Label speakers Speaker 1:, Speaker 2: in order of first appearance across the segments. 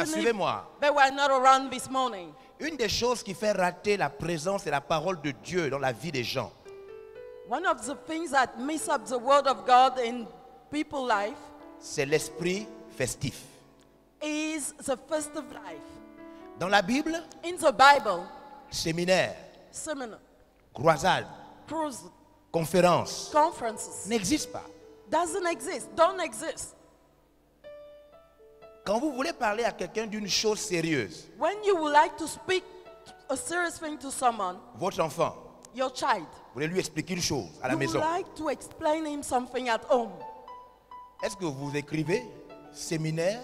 Speaker 1: if
Speaker 2: suivez-moi.
Speaker 1: they were not around this morning.
Speaker 2: Une des choses qui fait rater la présence et la parole de Dieu dans la vie des gens,
Speaker 1: One of the things that mess up the word of God in people's life
Speaker 2: c'est l'esprit festif.
Speaker 1: is the festive life.
Speaker 2: Dans la Bible,
Speaker 1: In the Bible,
Speaker 2: séminaire,
Speaker 1: seminar,
Speaker 2: croisade,
Speaker 1: cruise,
Speaker 2: conférence
Speaker 1: conferences
Speaker 2: n'existent pas.
Speaker 1: doesn't exist, don't exist.
Speaker 2: Quand vous voulez parler à quelqu'un d'une chose sérieuse,
Speaker 1: When you would like to speak a serious thing to someone,
Speaker 2: votre enfant,
Speaker 1: your child,
Speaker 2: vous voulez lui expliquer une chose à la
Speaker 1: you would
Speaker 2: maison,
Speaker 1: like to explain him something at home.
Speaker 2: est-ce que vous écrivez séminaire?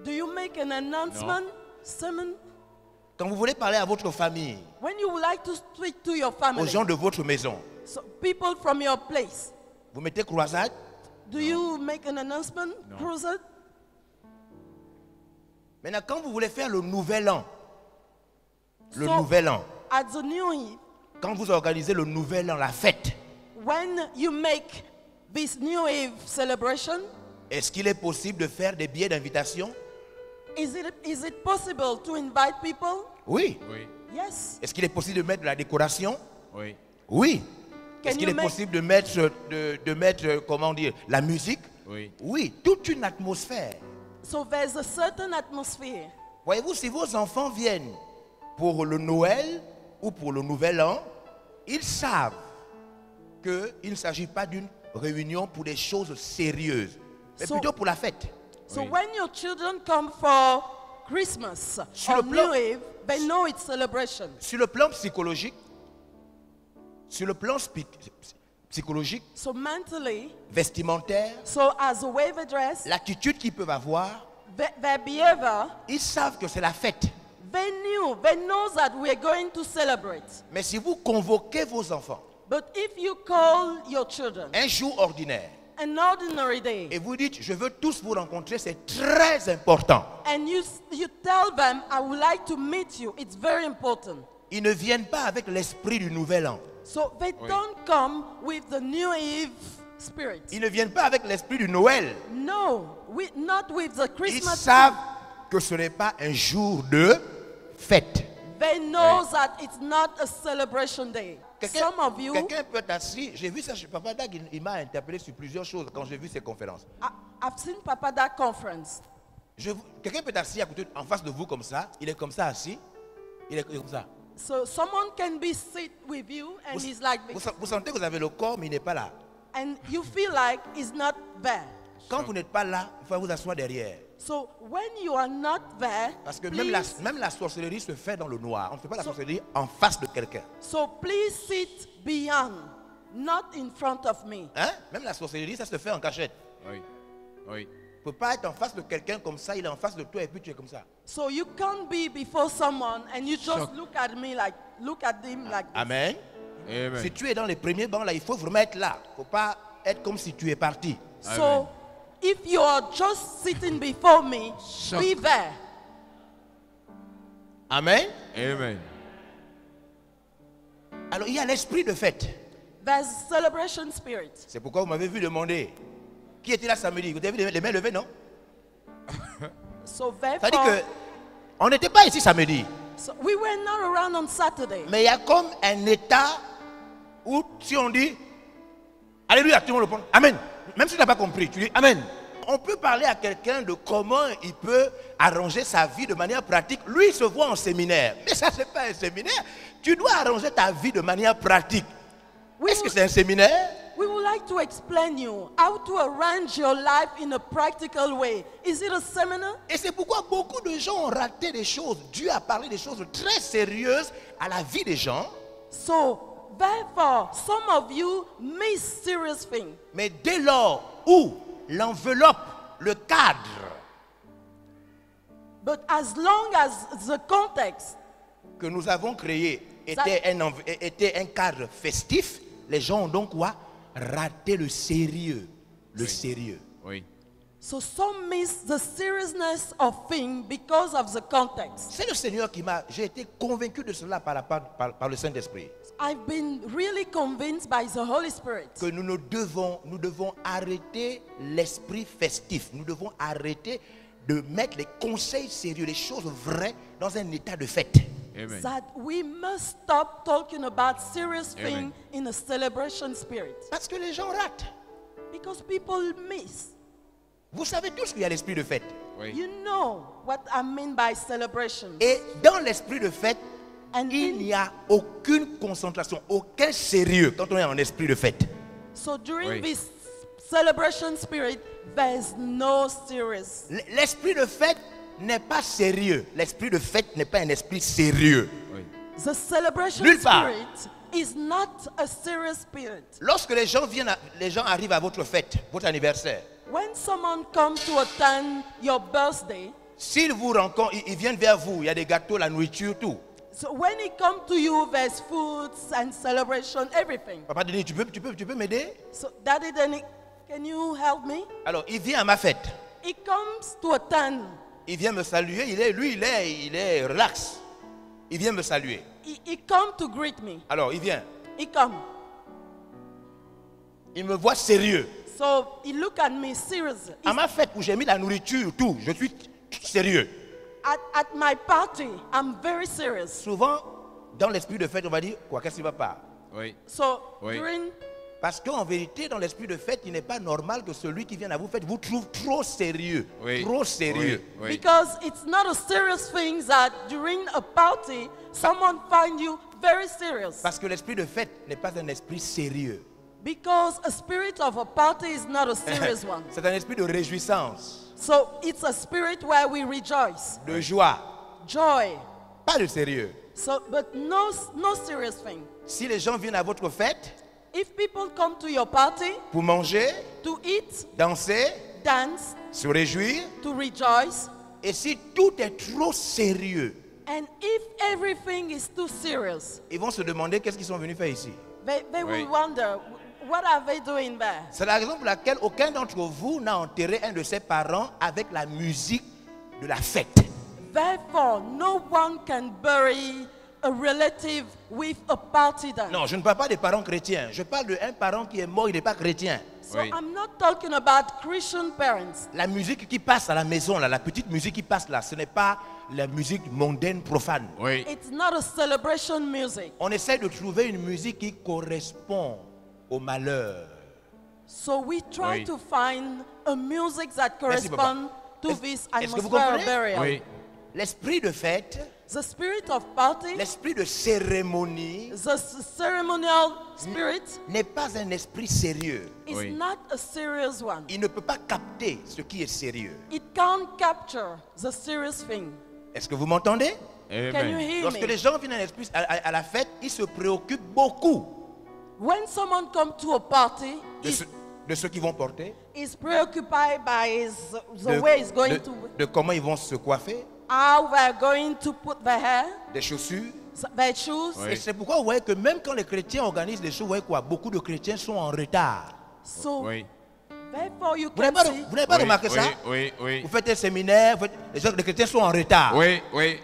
Speaker 1: Do you make an announcement? Sermon?
Speaker 2: Quand vous voulez parler à votre famille,
Speaker 1: When you would like to speak to your
Speaker 2: aux
Speaker 1: family,
Speaker 2: gens de votre maison,
Speaker 1: so people from your place,
Speaker 2: vous mettez croisade?
Speaker 1: do you make an announcement? Crusade?
Speaker 2: Maintenant, quand vous voulez faire le nouvel an,
Speaker 1: At the New Year,
Speaker 2: quand vous organisez le nouvel an, la fête,
Speaker 1: when you make this New Year celebration,
Speaker 2: est-ce qu'il est possible de faire des billets d'invitation?
Speaker 1: is it possible to invite people?
Speaker 2: Oui.
Speaker 3: Oui,
Speaker 1: Yes.
Speaker 2: Est-ce qu'il est possible de mettre de la décoration?
Speaker 3: oui.
Speaker 2: Oui.
Speaker 1: Can
Speaker 2: Est-ce qu'il
Speaker 1: you
Speaker 2: est
Speaker 1: make-
Speaker 2: possible de mettre, comment dire, la musique?
Speaker 3: Oui.
Speaker 2: Oui, toute une atmosphère.
Speaker 1: So there's a certain atmosphere.
Speaker 2: Voyez-vous, si vos enfants viennent pour le Noël ou pour le Nouvel An, ils savent qu'il ne s'agit pas d'une réunion pour des choses sérieuses, mais
Speaker 1: So-
Speaker 2: plutôt pour la fête.
Speaker 1: So
Speaker 3: Oui.
Speaker 1: when your children come for Christmas
Speaker 2: Sur
Speaker 1: or
Speaker 2: le plan-
Speaker 1: New Year, they know it's celebration.
Speaker 2: Sur le plan psychologique, psychologique,
Speaker 1: So mentally,
Speaker 2: vestimentaire,
Speaker 1: so as a way they dress,
Speaker 2: l'attitude qu'ils peuvent avoir,
Speaker 1: their behavior,
Speaker 2: ils savent que c'est la fête.
Speaker 1: they know that we're going to celebrate.
Speaker 2: Mais si vous convoquez vos enfants
Speaker 1: But if you call your children
Speaker 2: un jour ordinaire
Speaker 1: an ordinary day
Speaker 2: et vous dites je veux tous vous rencontrer, c'est très important.
Speaker 1: and you tell them, I would like to meet you, it's very important.
Speaker 2: Ils ne viennent pas avec l'esprit du Nouvel An.
Speaker 1: So they
Speaker 3: Oui.
Speaker 1: don't come with the New Year spirit.
Speaker 2: Ils ne viennent pas avec l'esprit du Noël.
Speaker 1: No, not with the
Speaker 2: Ils
Speaker 1: Christmas
Speaker 2: savent que ce n'est pas un jour de fête.
Speaker 1: They know that it's not a celebration day. Some of you,
Speaker 2: Quelqu'un peut être assis. J'ai vu ça chez Papa Dag, il m'a interpellé sur plusieurs choses quand j'ai vu ces conférences.
Speaker 1: I've seen Papa that conference.
Speaker 2: Quelqu'un peut être assis à côté, en face de vous comme ça. Il est comme ça assis. Il est comme ça.
Speaker 1: So someone can be sit with you and he's like this.
Speaker 2: Vous sentez que vous avez le corps, mais il n'est pas là.
Speaker 1: And you feel like he's not there.
Speaker 2: Quand vous n'êtes pas là, il faut vous asseoir derrière.
Speaker 1: So when you are not there,
Speaker 2: Parce que
Speaker 1: please,
Speaker 2: même la sorcellerie se fait dans le noir. On ne fait pas la
Speaker 1: So-
Speaker 2: sorcellerie en face de quelqu'un.
Speaker 1: so please sit beyond, not in front of me.
Speaker 2: Hein? Même la sorcellerie, ça se fait en cachette.
Speaker 3: Oui. Oui.
Speaker 2: Tu ne peux pas être en face de quelqu'un comme ça, il est en face de toi et puis tu es comme ça.
Speaker 1: So you can't be before someone and you just
Speaker 3: Shock.
Speaker 1: look at him like this.
Speaker 2: Amen.
Speaker 3: Amen.
Speaker 2: Si tu es dans les premiers bancs là, il faut vraiment être là. Il ne faut pas être comme si tu es parti.
Speaker 1: So
Speaker 3: Amen.
Speaker 1: if you are just sitting before me,
Speaker 3: Shock.
Speaker 1: be there.
Speaker 2: Amen.
Speaker 3: Amen.
Speaker 2: Alors il y a l'esprit de fête.
Speaker 1: There's celebration spirit.
Speaker 2: C'est pourquoi vous m'avez vu demander qui était là samedi. Vous avez vu les mains levées, non?
Speaker 1: So
Speaker 2: Ça dit
Speaker 1: therefore,
Speaker 2: que on n'était pas ici samedi.
Speaker 1: so we were not around on Saturday.
Speaker 2: Mais il y a comme un état où si on dit Alléluia, tout le monde répond Amen. Même si tu n'as pas compris, tu dis Amen. On peut parler à quelqu'un de comment il peut arranger sa vie de manière pratique. Lui, il se voit en séminaire. Mais ça, ce n'est pas un séminaire. Tu dois arranger ta vie de manière pratique. Est-ce que c'est un séminaire?
Speaker 1: We would like to explain you how to arrange your life in a practical way. Is it a seminar?
Speaker 2: Et c'est pourquoi beaucoup de gens ont raté des choses. Dieu a parlé des choses très sérieuses à la vie des gens.
Speaker 1: So therefore, some of you miss serious things.
Speaker 2: Mais dès lors où l'enveloppe, le cadre,
Speaker 1: But as long as the context,
Speaker 2: que nous avons créé était un cadre festif, les gens ont donc quoi? Raté le sérieux. Le sérieux.
Speaker 3: Oui.
Speaker 1: so some miss the seriousness of things because of the context.
Speaker 2: C'est le Seigneur qui m'a... J'ai été convaincu de cela par le Saint-Esprit.
Speaker 1: I've been really convinced by the Holy Spirit
Speaker 2: Que nous devons arrêter l'esprit festif. Nous devons arrêter de mettre les conseils sérieux, les choses vraies dans un état de fête.
Speaker 3: Amen.
Speaker 1: that we must stop talking about serious
Speaker 3: Amen.
Speaker 1: things in a celebration spirit.
Speaker 2: Parce que les gens ratent.
Speaker 1: Because people miss.
Speaker 2: Vous savez tous qu'il y a l'esprit de fête.
Speaker 3: Oui.
Speaker 1: You know what I mean by celebration.
Speaker 2: Et dans l'esprit de fête,
Speaker 1: And
Speaker 2: il
Speaker 1: in-
Speaker 2: n'y a aucune concentration, aucun sérieux quand on est en esprit de fête.
Speaker 1: So during
Speaker 3: Oui.
Speaker 1: this celebration spirit, there's no serious.
Speaker 2: L'esprit de fête n'est pas sérieux. L'esprit de fête n'est pas un esprit sérieux.
Speaker 3: Oui.
Speaker 1: The celebration
Speaker 2: Nulle part.
Speaker 1: spirit is not a serious spirit.
Speaker 2: Lorsque les gens viennent, les gens arrivent à votre fête, votre anniversaire,
Speaker 1: When someone comes to attend your birthday,
Speaker 2: s'ils vous rencontrent, ils viennent vers vous, il y a des gâteaux, la nourriture, tout.
Speaker 1: so when he comes to you, there's foods and celebration, everything.
Speaker 2: Papa Denis, tu peux m'aider?
Speaker 1: So Daddy Danny, can you help me?
Speaker 2: Alors, il vient à ma fête.
Speaker 1: He comes to attend.
Speaker 2: Il vient me saluer. Il est relax. Il vient me saluer.
Speaker 1: He come to greet me.
Speaker 2: Alors, il vient.
Speaker 1: He come.
Speaker 2: Il me voit sérieux.
Speaker 1: So he look at me seriously.
Speaker 2: À ma fête où j'ai mis la nourriture, tout, je suis sérieux.
Speaker 1: At my party, I'm very serious.
Speaker 2: Souvent, dans l'esprit de fête, on va dire, quoi, qu'est-ce qui va pas?
Speaker 3: Oui.
Speaker 1: So
Speaker 3: Oui.
Speaker 1: during
Speaker 2: Parce qu'en vérité, dans l'esprit de fête, il n'est pas normal que celui qui vient à vous fête vous trouve trop sérieux.
Speaker 3: Oui.
Speaker 2: Trop sérieux.
Speaker 3: Oui. Oui.
Speaker 1: because it's not a serious thing that during a party someone find you very serious.
Speaker 2: Parce que l'esprit de fête n'est pas un esprit sérieux.
Speaker 1: Because a spirit of a party is not a serious one.
Speaker 2: C'est un esprit de réjouissance,
Speaker 1: So it's a spirit where we rejoice,
Speaker 2: de joie,
Speaker 1: joy.
Speaker 2: pas de sérieux.
Speaker 1: So, but no serious thing.
Speaker 2: Si les gens viennent à votre fête
Speaker 1: If people come to your party
Speaker 2: pour manger,
Speaker 1: to eat,
Speaker 2: danser,
Speaker 1: dance,
Speaker 2: se réjouir,
Speaker 1: to rejoice,
Speaker 2: et si tout est trop sérieux,
Speaker 1: and if everything is too serious,
Speaker 2: ils vont se demander qu'est-ce qu'ils sont venus faire ici.
Speaker 1: they
Speaker 3: Oui.
Speaker 1: will wonder, what are they doing there?
Speaker 2: C'est la raison pour laquelle aucun d'entre vous n'a enterré un de ses parents avec la musique de la fête.
Speaker 1: Therefore, no one can bury a relative with a party dance.
Speaker 2: Non, je ne parle pas des parents chrétiens. Je parle d'un parent qui est mort, il n'est pas chrétien.
Speaker 1: So
Speaker 3: Oui.
Speaker 1: I'm not talking about Christian parents.
Speaker 2: La musique qui passe à la maison, là, la petite musique qui passe là, ce n'est pas la musique mondaine, profane.
Speaker 3: Oui.
Speaker 1: It's not a celebration music.
Speaker 2: On essaie de trouver une musique qui correspond au malheur.
Speaker 1: So we try
Speaker 3: Oui.
Speaker 1: to find a music that
Speaker 2: Merci, papa.
Speaker 1: corresponds to
Speaker 2: Est-ce-
Speaker 1: this
Speaker 2: est-ce que vous
Speaker 1: atmosphere of
Speaker 2: comprenez?
Speaker 1: burial.
Speaker 3: Oui.
Speaker 2: L'esprit de fête,
Speaker 1: The spirit of party,
Speaker 2: l'esprit de cérémonie
Speaker 1: the ceremonial spirit
Speaker 2: n'est pas un esprit sérieux.
Speaker 1: is
Speaker 3: Oui.
Speaker 1: not a serious one.
Speaker 2: Il ne peut pas capter ce qui est sérieux.
Speaker 1: It can't capture the serious thing.
Speaker 2: Est-ce que vous m'entendez?
Speaker 1: Can you
Speaker 3: Amen.
Speaker 1: hear
Speaker 2: Lorsque
Speaker 1: me?
Speaker 2: les gens viennent à la fête, ils se préoccupent beaucoup
Speaker 1: When someone comes to a party,
Speaker 2: de ce qu'ils vont porter,
Speaker 1: is preoccupied by the
Speaker 2: de,
Speaker 1: way he's going
Speaker 2: de-
Speaker 1: to,
Speaker 2: de comment ils vont se coiffer,
Speaker 1: how they're going to put their hair,
Speaker 2: des chaussures.
Speaker 1: their shoes.
Speaker 3: Oui.
Speaker 2: Et c'est pourquoi vous voyez que même quand les chrétiens organisent des choses, vous voyez quoi, beaucoup de chrétiens sont en retard.
Speaker 1: So
Speaker 3: Oui.
Speaker 1: therefore you
Speaker 2: Vous n'avez
Speaker 1: can
Speaker 2: pas,
Speaker 1: see
Speaker 2: vous n'avez pas
Speaker 3: Oui,
Speaker 2: remarqué ça?
Speaker 3: oui, oui,
Speaker 2: Vous faites un séminaire, les chrétiens sont en retard.
Speaker 3: oui, oui.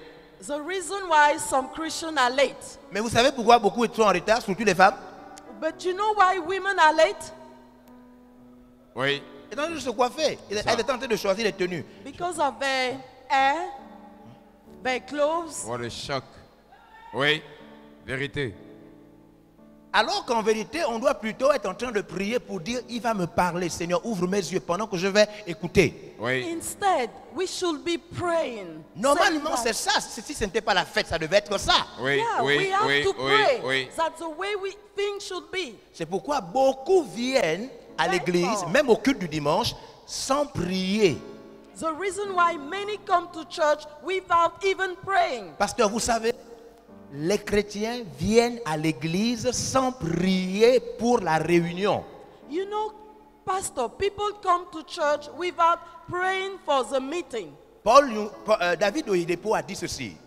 Speaker 1: the reason why some Christians are late.
Speaker 2: Mais vous savez pourquoi beaucoup sont en retard, surtout les femmes?
Speaker 1: But you know why women are late?
Speaker 3: Oui.
Speaker 2: Ils sont en train de se coiffer. Elle est en train de choisir les tenues.
Speaker 1: Because of their hair, their clothes.
Speaker 3: What a shock. Oui. Vérité.
Speaker 2: Alors qu'en vérité, on doit plutôt être en train de prier pour dire, il va me parler, Seigneur, ouvre mes yeux pendant que je vais écouter.
Speaker 3: Oui.
Speaker 1: Instead, we should be praying.
Speaker 2: Normalement,
Speaker 1: saying
Speaker 2: c'est ça. Si ce n'était pas la fête, ça devait être ça.
Speaker 3: Oui,
Speaker 1: yeah,
Speaker 3: oui,
Speaker 1: we have
Speaker 3: oui,
Speaker 1: to
Speaker 3: oui,
Speaker 1: pray.
Speaker 3: oui.
Speaker 1: That's the way we things should be.
Speaker 2: C'est pourquoi beaucoup viennent à l'église,
Speaker 1: D'accord.
Speaker 2: même au culte du dimanche, sans prier.
Speaker 1: The reason why many come to church without even praying.
Speaker 2: Pasteur, vous savez, les chrétiens viennent à l'église sans prier pour la réunion.
Speaker 1: You know, Pastor, people come to church without praying for the meeting.
Speaker 2: David Oyedepo a dit ceci.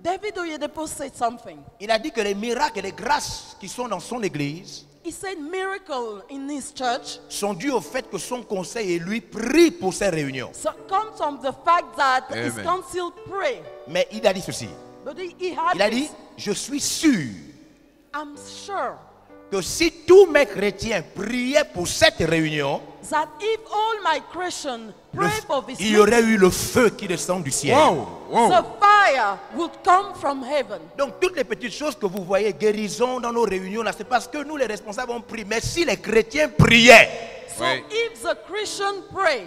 Speaker 1: David Oyedepo said something.
Speaker 2: Il a dit que les miracles et les grâces qui sont dans son église
Speaker 1: He said miracle in his church
Speaker 2: sont dus au fait que son conseil et lui prient pour ces réunions.
Speaker 1: so comes from the fact that his
Speaker 3: Amen.
Speaker 1: council pray.
Speaker 2: Mais il a dit ceci.
Speaker 1: But he had
Speaker 2: Il a dit,
Speaker 1: this.
Speaker 2: je suis sûr
Speaker 1: I'm sure
Speaker 2: que si tous mes chrétiens priaient pour cette réunion,
Speaker 1: that if all my Christians pray for this
Speaker 2: il y aurait
Speaker 1: meeting,
Speaker 2: eu le feu qui descend du ciel.
Speaker 3: Wow, wow.
Speaker 1: the fire would come from heaven.
Speaker 2: Donc toutes les petites choses que vous voyez, guérison dans nos réunions, là, c'est parce que nous les responsables on prie. Mais si les chrétiens priaient,
Speaker 1: So
Speaker 3: Oui.
Speaker 1: if the Christian pray,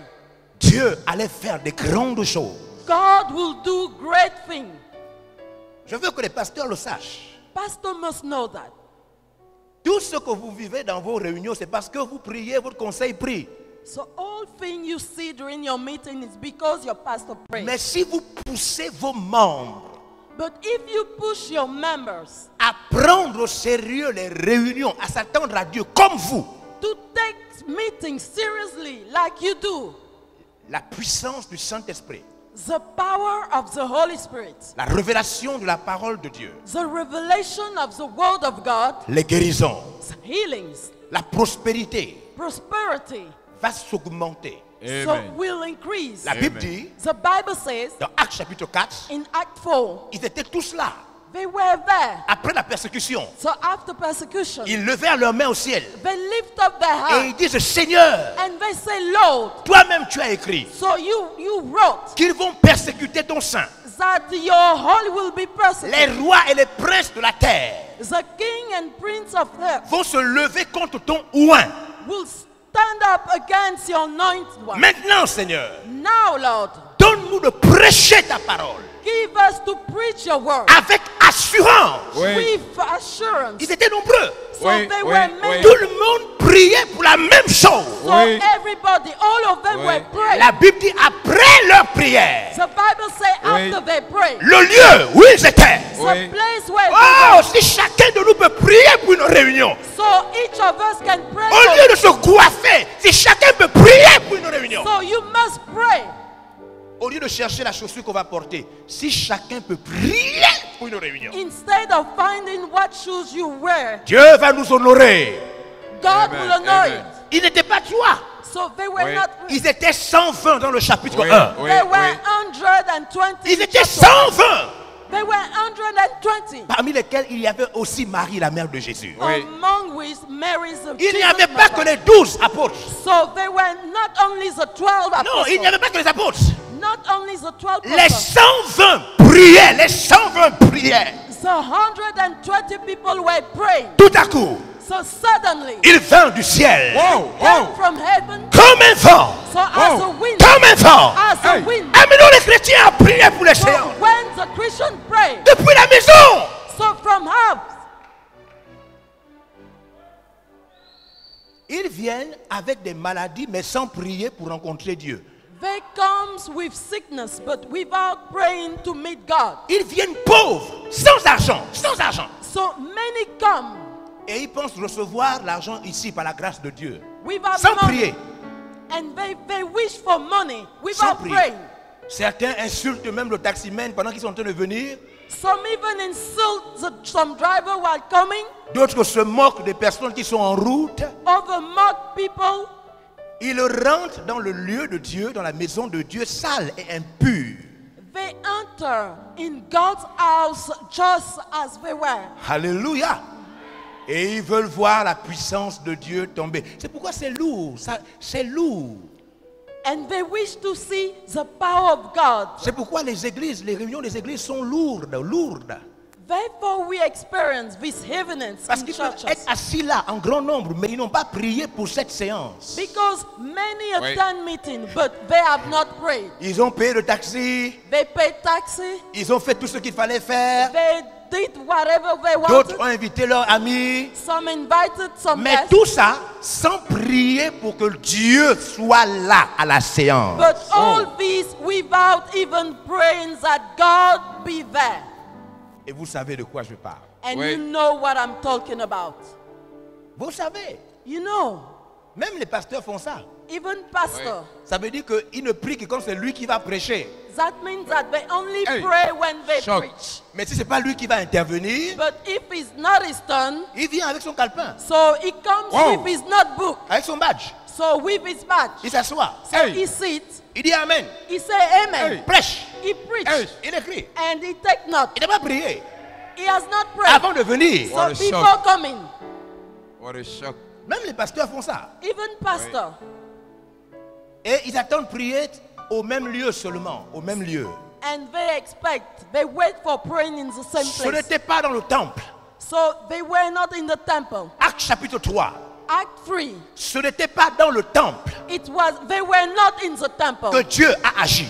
Speaker 2: Dieu allait faire des grandes choses.
Speaker 1: God will do great things.
Speaker 2: Je veux que les pasteurs le sachent.
Speaker 1: Pastor must know that.
Speaker 2: Tout ce que vous vivez dans vos réunions, c'est parce que vous priez, votre conseil prie.
Speaker 1: So all things you see during your meeting is because your pastor prays.
Speaker 2: Mais si vous poussez vos membres
Speaker 1: But if you push your members
Speaker 2: à prendre au sérieux les réunions, à s'attendre à Dieu comme vous,
Speaker 1: to take meetings seriously like you do,
Speaker 2: la puissance du Saint-Esprit,
Speaker 1: the power of the Holy Spirit,
Speaker 2: la révélation de la parole de Dieu,
Speaker 1: the revelation of the Word of God,
Speaker 2: les guérisons,
Speaker 1: healings,
Speaker 2: la prospérité
Speaker 1: prosperity,
Speaker 2: va s'augmenter.
Speaker 1: so
Speaker 3: Amen.
Speaker 1: will increase.
Speaker 2: La Bible dit,
Speaker 1: The Bible says
Speaker 2: dans Actes chapitre 4,
Speaker 1: in Act 4,
Speaker 2: ils étaient tous là.
Speaker 1: they were there.
Speaker 2: Après la persécution,
Speaker 1: So after persecution,
Speaker 2: ils levèrent leurs mains au ciel
Speaker 1: they lift up their
Speaker 2: et
Speaker 1: hands
Speaker 2: ils disent, Seigneur,
Speaker 1: and they say, Lord,
Speaker 2: toi-même tu as écrit
Speaker 1: so you wrote
Speaker 2: qu'ils vont persécuter ton saint.
Speaker 1: that your holy will be
Speaker 2: Les
Speaker 1: persecuted.
Speaker 2: rois et les princes de la terre
Speaker 1: The king and prince of earth
Speaker 2: vont se lever contre ton oint.
Speaker 1: will stand up against your anointed one.
Speaker 2: Maintenant, Seigneur,
Speaker 1: Now, Lord,
Speaker 2: donne-nous de prêcher ta parole
Speaker 1: give us to preach your word
Speaker 2: avec assurance.
Speaker 3: Oui.
Speaker 1: with assurance.
Speaker 2: Ils étaient nombreux.
Speaker 1: So
Speaker 3: Oui,
Speaker 1: they
Speaker 3: oui,
Speaker 1: were
Speaker 3: oui.
Speaker 1: many.
Speaker 2: Tout le monde priait pour la même chose.
Speaker 1: So
Speaker 3: Oui.
Speaker 1: everybody, all of them
Speaker 3: Oui.
Speaker 1: were praying.
Speaker 2: La Bible dit après leur prière,
Speaker 1: The Bible says
Speaker 3: Oui.
Speaker 1: after they prayed,
Speaker 2: le lieu où ils étaient.
Speaker 3: Oui.
Speaker 1: the place where
Speaker 2: Oh, si chacun de nous peut prier pour une réunion,
Speaker 1: so each of us can pray.
Speaker 2: au lieu de se coiffer, si chacun peut prier pour une réunion,
Speaker 1: So you must pray.
Speaker 2: au lieu de chercher la chaussure qu'on va porter, si chacun peut prier pour une réunion,
Speaker 1: Instead of finding what shoes you wear,
Speaker 2: Dieu va nous honorer.
Speaker 1: God
Speaker 3: Amen,
Speaker 1: will honor
Speaker 3: amen.
Speaker 1: it.
Speaker 2: Ils n'étaient pas trois,
Speaker 1: So they were
Speaker 3: Oui.
Speaker 1: not.
Speaker 2: ils étaient 120 dans le chapitre
Speaker 3: Oui,
Speaker 2: 1.
Speaker 3: oui,
Speaker 1: They were
Speaker 3: oui.
Speaker 1: 120.
Speaker 2: Ils étaient
Speaker 1: chapters.
Speaker 2: 120,
Speaker 1: They were 120.
Speaker 2: parmi lesquels il y avait aussi Marie, la mère de Jésus.
Speaker 3: Oui.
Speaker 1: Among which Mary's the
Speaker 2: Il n'y
Speaker 1: Jesus
Speaker 2: avait pas
Speaker 1: mother.
Speaker 2: que les 12 apôtres.
Speaker 1: So they were not only the 12
Speaker 2: Non, il n'y
Speaker 1: apostles,
Speaker 2: avait pas que les apôtres.
Speaker 1: not only the 12
Speaker 2: Les
Speaker 1: apostles,
Speaker 2: 120 priaient, les 120 priaient.
Speaker 1: the 120 people were praying.
Speaker 2: Tout à coup,
Speaker 1: So suddenly,
Speaker 2: il vint du ciel
Speaker 3: Wow,
Speaker 1: came
Speaker 3: wow.
Speaker 1: from heaven,
Speaker 2: comme un vent,
Speaker 1: so as a
Speaker 3: Wow.
Speaker 1: wind,
Speaker 2: comme un vent.
Speaker 1: as a
Speaker 3: Hey.
Speaker 1: wind.
Speaker 2: Amenons les chrétiens à prier pour les
Speaker 1: So
Speaker 2: séances.
Speaker 1: when the Christian pray,
Speaker 2: Depuis la maison,
Speaker 1: so from house,
Speaker 2: ils viennent avec des maladies, mais sans prier pour rencontrer Dieu.
Speaker 1: they comes with sickness, but without praying to meet God.
Speaker 2: Ils viennent pauvres, sans argent, sans argent.
Speaker 1: So many come
Speaker 2: Et ils pensent recevoir l'argent ici par la grâce de Dieu.
Speaker 1: without
Speaker 2: Sans
Speaker 1: money,
Speaker 2: prier,
Speaker 1: and they wish for money
Speaker 2: sans
Speaker 1: without
Speaker 2: prier.
Speaker 1: praying.
Speaker 2: Certains insultent même le taximène pendant qu'ils sont en train de venir.
Speaker 1: Some even insult some driver while coming.
Speaker 2: D'autres se moquent des personnes qui sont en route.
Speaker 1: Other mock people.
Speaker 2: Ils rentrent dans le lieu de Dieu, dans la maison de Dieu, sale et impure.
Speaker 1: They enter in God's house just as they were.
Speaker 2: Alléluia. Et ils veulent voir la puissance de Dieu tomber. C'est pourquoi c'est lourd. C'est lourd.
Speaker 1: And they wish to see the power of God.
Speaker 2: C'est pourquoi les églises, les réunions des églises sont lourdes, lourdes.
Speaker 1: Therefore, we experience this heaviness
Speaker 2: Parce
Speaker 1: in
Speaker 2: qu'ils peuvent
Speaker 1: churches.
Speaker 2: être assis là en grand nombre, mais ils n'ont pas prié pour cette séance.
Speaker 1: Because many
Speaker 3: Oui.
Speaker 1: attend meeting, but they have not prayed.
Speaker 2: Ils ont payé le taxi,
Speaker 1: They paid taxi.
Speaker 2: ils ont fait tout ce qu'il fallait faire.
Speaker 1: They did whatever they
Speaker 2: D'autres
Speaker 1: wanted.
Speaker 2: ont invité leurs amis.
Speaker 1: Some invited, some
Speaker 2: Mais
Speaker 1: guests.
Speaker 2: tout ça sans prier pour que Dieu soit là à la séance.
Speaker 1: But all this without even praying that God be there.
Speaker 2: Et vous savez de quoi je parle.
Speaker 1: And
Speaker 3: Oui.
Speaker 1: you know what I'm talking about.
Speaker 2: Vous savez,
Speaker 1: You know,
Speaker 2: même les pasteurs font ça.
Speaker 1: even pastor.
Speaker 2: Ça veut dire qu'ils ne prient que quand c'est lui qui va prêcher.
Speaker 1: That means that they only
Speaker 3: Hey.
Speaker 1: pray when they
Speaker 3: Shock.
Speaker 1: preach.
Speaker 2: Mais si ce n'est pas lui qui va intervenir,
Speaker 1: But if it's not his turn,
Speaker 2: il vient avec son calepin,
Speaker 1: so he comes
Speaker 3: Wow.
Speaker 1: with his notebook.
Speaker 2: avec son badge.
Speaker 1: So with his badge.
Speaker 2: Il s'assoit.
Speaker 1: So
Speaker 3: Hey.
Speaker 1: he sits,
Speaker 2: Il dit Amen.
Speaker 1: he say amen.
Speaker 3: Hey.
Speaker 2: Prêche.
Speaker 1: He preach
Speaker 3: Hey.
Speaker 2: Il écrit.
Speaker 1: and he take note.
Speaker 2: Il n'a pas prié
Speaker 1: He has not prayed.
Speaker 2: avant de venir.
Speaker 1: So
Speaker 3: What a
Speaker 1: before
Speaker 3: shock.
Speaker 1: coming,
Speaker 3: What a shock.
Speaker 2: Même les pasteurs font ça.
Speaker 1: Even pastor.
Speaker 2: Et ils attendent prier au même lieu seulement, au même lieu.
Speaker 1: And they wait for praying in the same
Speaker 2: Ce
Speaker 1: place.
Speaker 2: n'était pas dans le temple.
Speaker 1: So they were not in the temple.
Speaker 2: Acte chapitre 3.
Speaker 1: Act 3.
Speaker 2: Ce n'était pas dans le temple
Speaker 1: They were not in the temple.
Speaker 2: que Dieu a agi.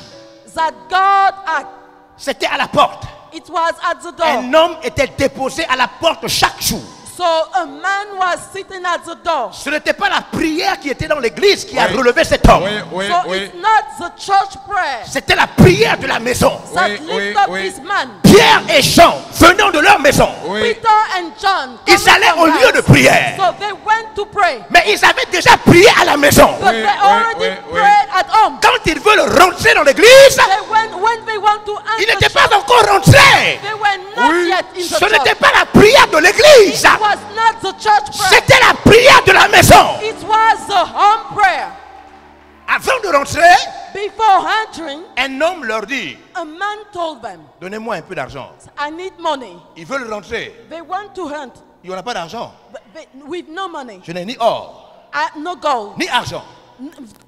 Speaker 1: That God act.
Speaker 2: C'était à la porte.
Speaker 1: It was at the door.
Speaker 2: Un homme était déposé à la porte chaque jour.
Speaker 1: So a man was sitting at the door.
Speaker 2: Ce n'était pas la prière qui était dans l'église qui a relevé cet homme.
Speaker 1: So it's not the church prayer
Speaker 2: C'était la prière de la maison.
Speaker 1: that lift up this man.
Speaker 2: Pierre et Jean, venant de leur maison,
Speaker 1: Peter and John.
Speaker 2: ils
Speaker 1: coming
Speaker 2: allaient
Speaker 1: from
Speaker 2: au lieu de
Speaker 1: house.
Speaker 2: prière.
Speaker 1: So they went to pray.
Speaker 2: Mais ils avaient déjà prié à la maison.
Speaker 1: But they already prayed at home.
Speaker 2: Quand ils veulent rentrer dans l'église,
Speaker 1: When they want to
Speaker 2: ils
Speaker 1: enter
Speaker 2: n'étaient
Speaker 1: church,
Speaker 2: pas encore rentrés.
Speaker 1: they were not yet in the
Speaker 2: Ce
Speaker 1: church.
Speaker 2: n'était pas la prière de l'église.
Speaker 1: It was not the church prayer.
Speaker 2: C'était la prière de la maison.
Speaker 1: It was the home prayer.
Speaker 2: Avant de rentrer,
Speaker 1: Before entering,
Speaker 2: un homme leur dit,
Speaker 1: a man told them,
Speaker 2: donnez-moi un peu d'argent.
Speaker 1: I need money.
Speaker 2: Ils veulent rentrer.
Speaker 1: They want to hunt
Speaker 2: Il n'y en a pas d'argent.
Speaker 1: with no money.
Speaker 2: Je n'ai ni or,
Speaker 1: No gold
Speaker 2: ni argent.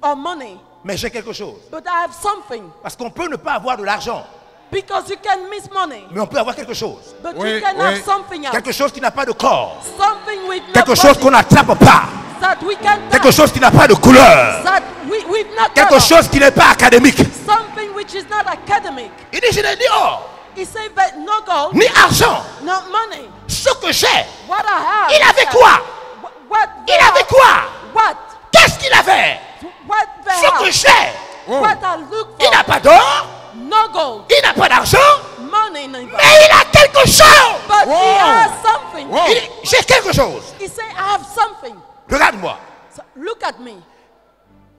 Speaker 1: or money.
Speaker 2: Mais j'ai quelque chose.
Speaker 1: But I have something.
Speaker 2: Parce qu'on peut ne pas avoir de l'argent,
Speaker 1: Because you can miss money.
Speaker 2: mais on peut avoir quelque chose.
Speaker 1: But you can have something else.
Speaker 2: Quelque chose qui n'a pas de corps.
Speaker 1: Something with no
Speaker 2: Quelque chose
Speaker 1: body
Speaker 2: qu'on n'attrape pas.
Speaker 1: that we can
Speaker 2: Quelque
Speaker 1: touch.
Speaker 2: chose qui n'a pas de couleur.
Speaker 1: That with not
Speaker 2: Quelque
Speaker 1: color.
Speaker 2: chose qui n'est pas académique.
Speaker 1: Something which is not academic.
Speaker 2: Il dit, je n'ai ni or,
Speaker 1: He said that no gold,
Speaker 2: ni argent.
Speaker 1: no money.
Speaker 2: Ce que j'ai,
Speaker 1: What I have.
Speaker 2: il avait
Speaker 1: is
Speaker 2: quoi?
Speaker 1: that- What they
Speaker 2: Il avait
Speaker 1: have-
Speaker 2: quoi?
Speaker 1: What?
Speaker 2: Qu'est-ce qu'il avait?
Speaker 1: What they
Speaker 2: Ce que
Speaker 1: have.
Speaker 2: j'ai,
Speaker 1: What I look
Speaker 2: il n'a
Speaker 1: for.
Speaker 2: pas d'or,
Speaker 1: No gold.
Speaker 2: il n'a pas d'argent,
Speaker 1: Money neither.
Speaker 2: mais il a quelque chose.
Speaker 1: But he has something.
Speaker 2: Il dit, j'ai quelque chose.
Speaker 1: He said, I have something.
Speaker 2: Regarde-moi.
Speaker 1: So look at me.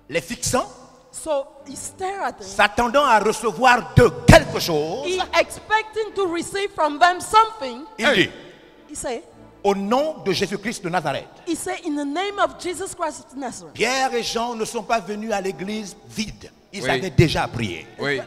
Speaker 2: Les fixant,
Speaker 1: So he stared at him.
Speaker 2: s'attendant à recevoir de quelque chose,
Speaker 1: He expecting to receive from them something.
Speaker 2: il dit,
Speaker 1: He said,
Speaker 2: au nom de Jésus-Christ de Nazareth.
Speaker 1: in the name of Jesus Christ of Nazareth.
Speaker 2: Pierre et Jean ne sont pas venus à l'église vide. Ils
Speaker 3: Oui.
Speaker 2: avaient déjà prié.
Speaker 3: Oui.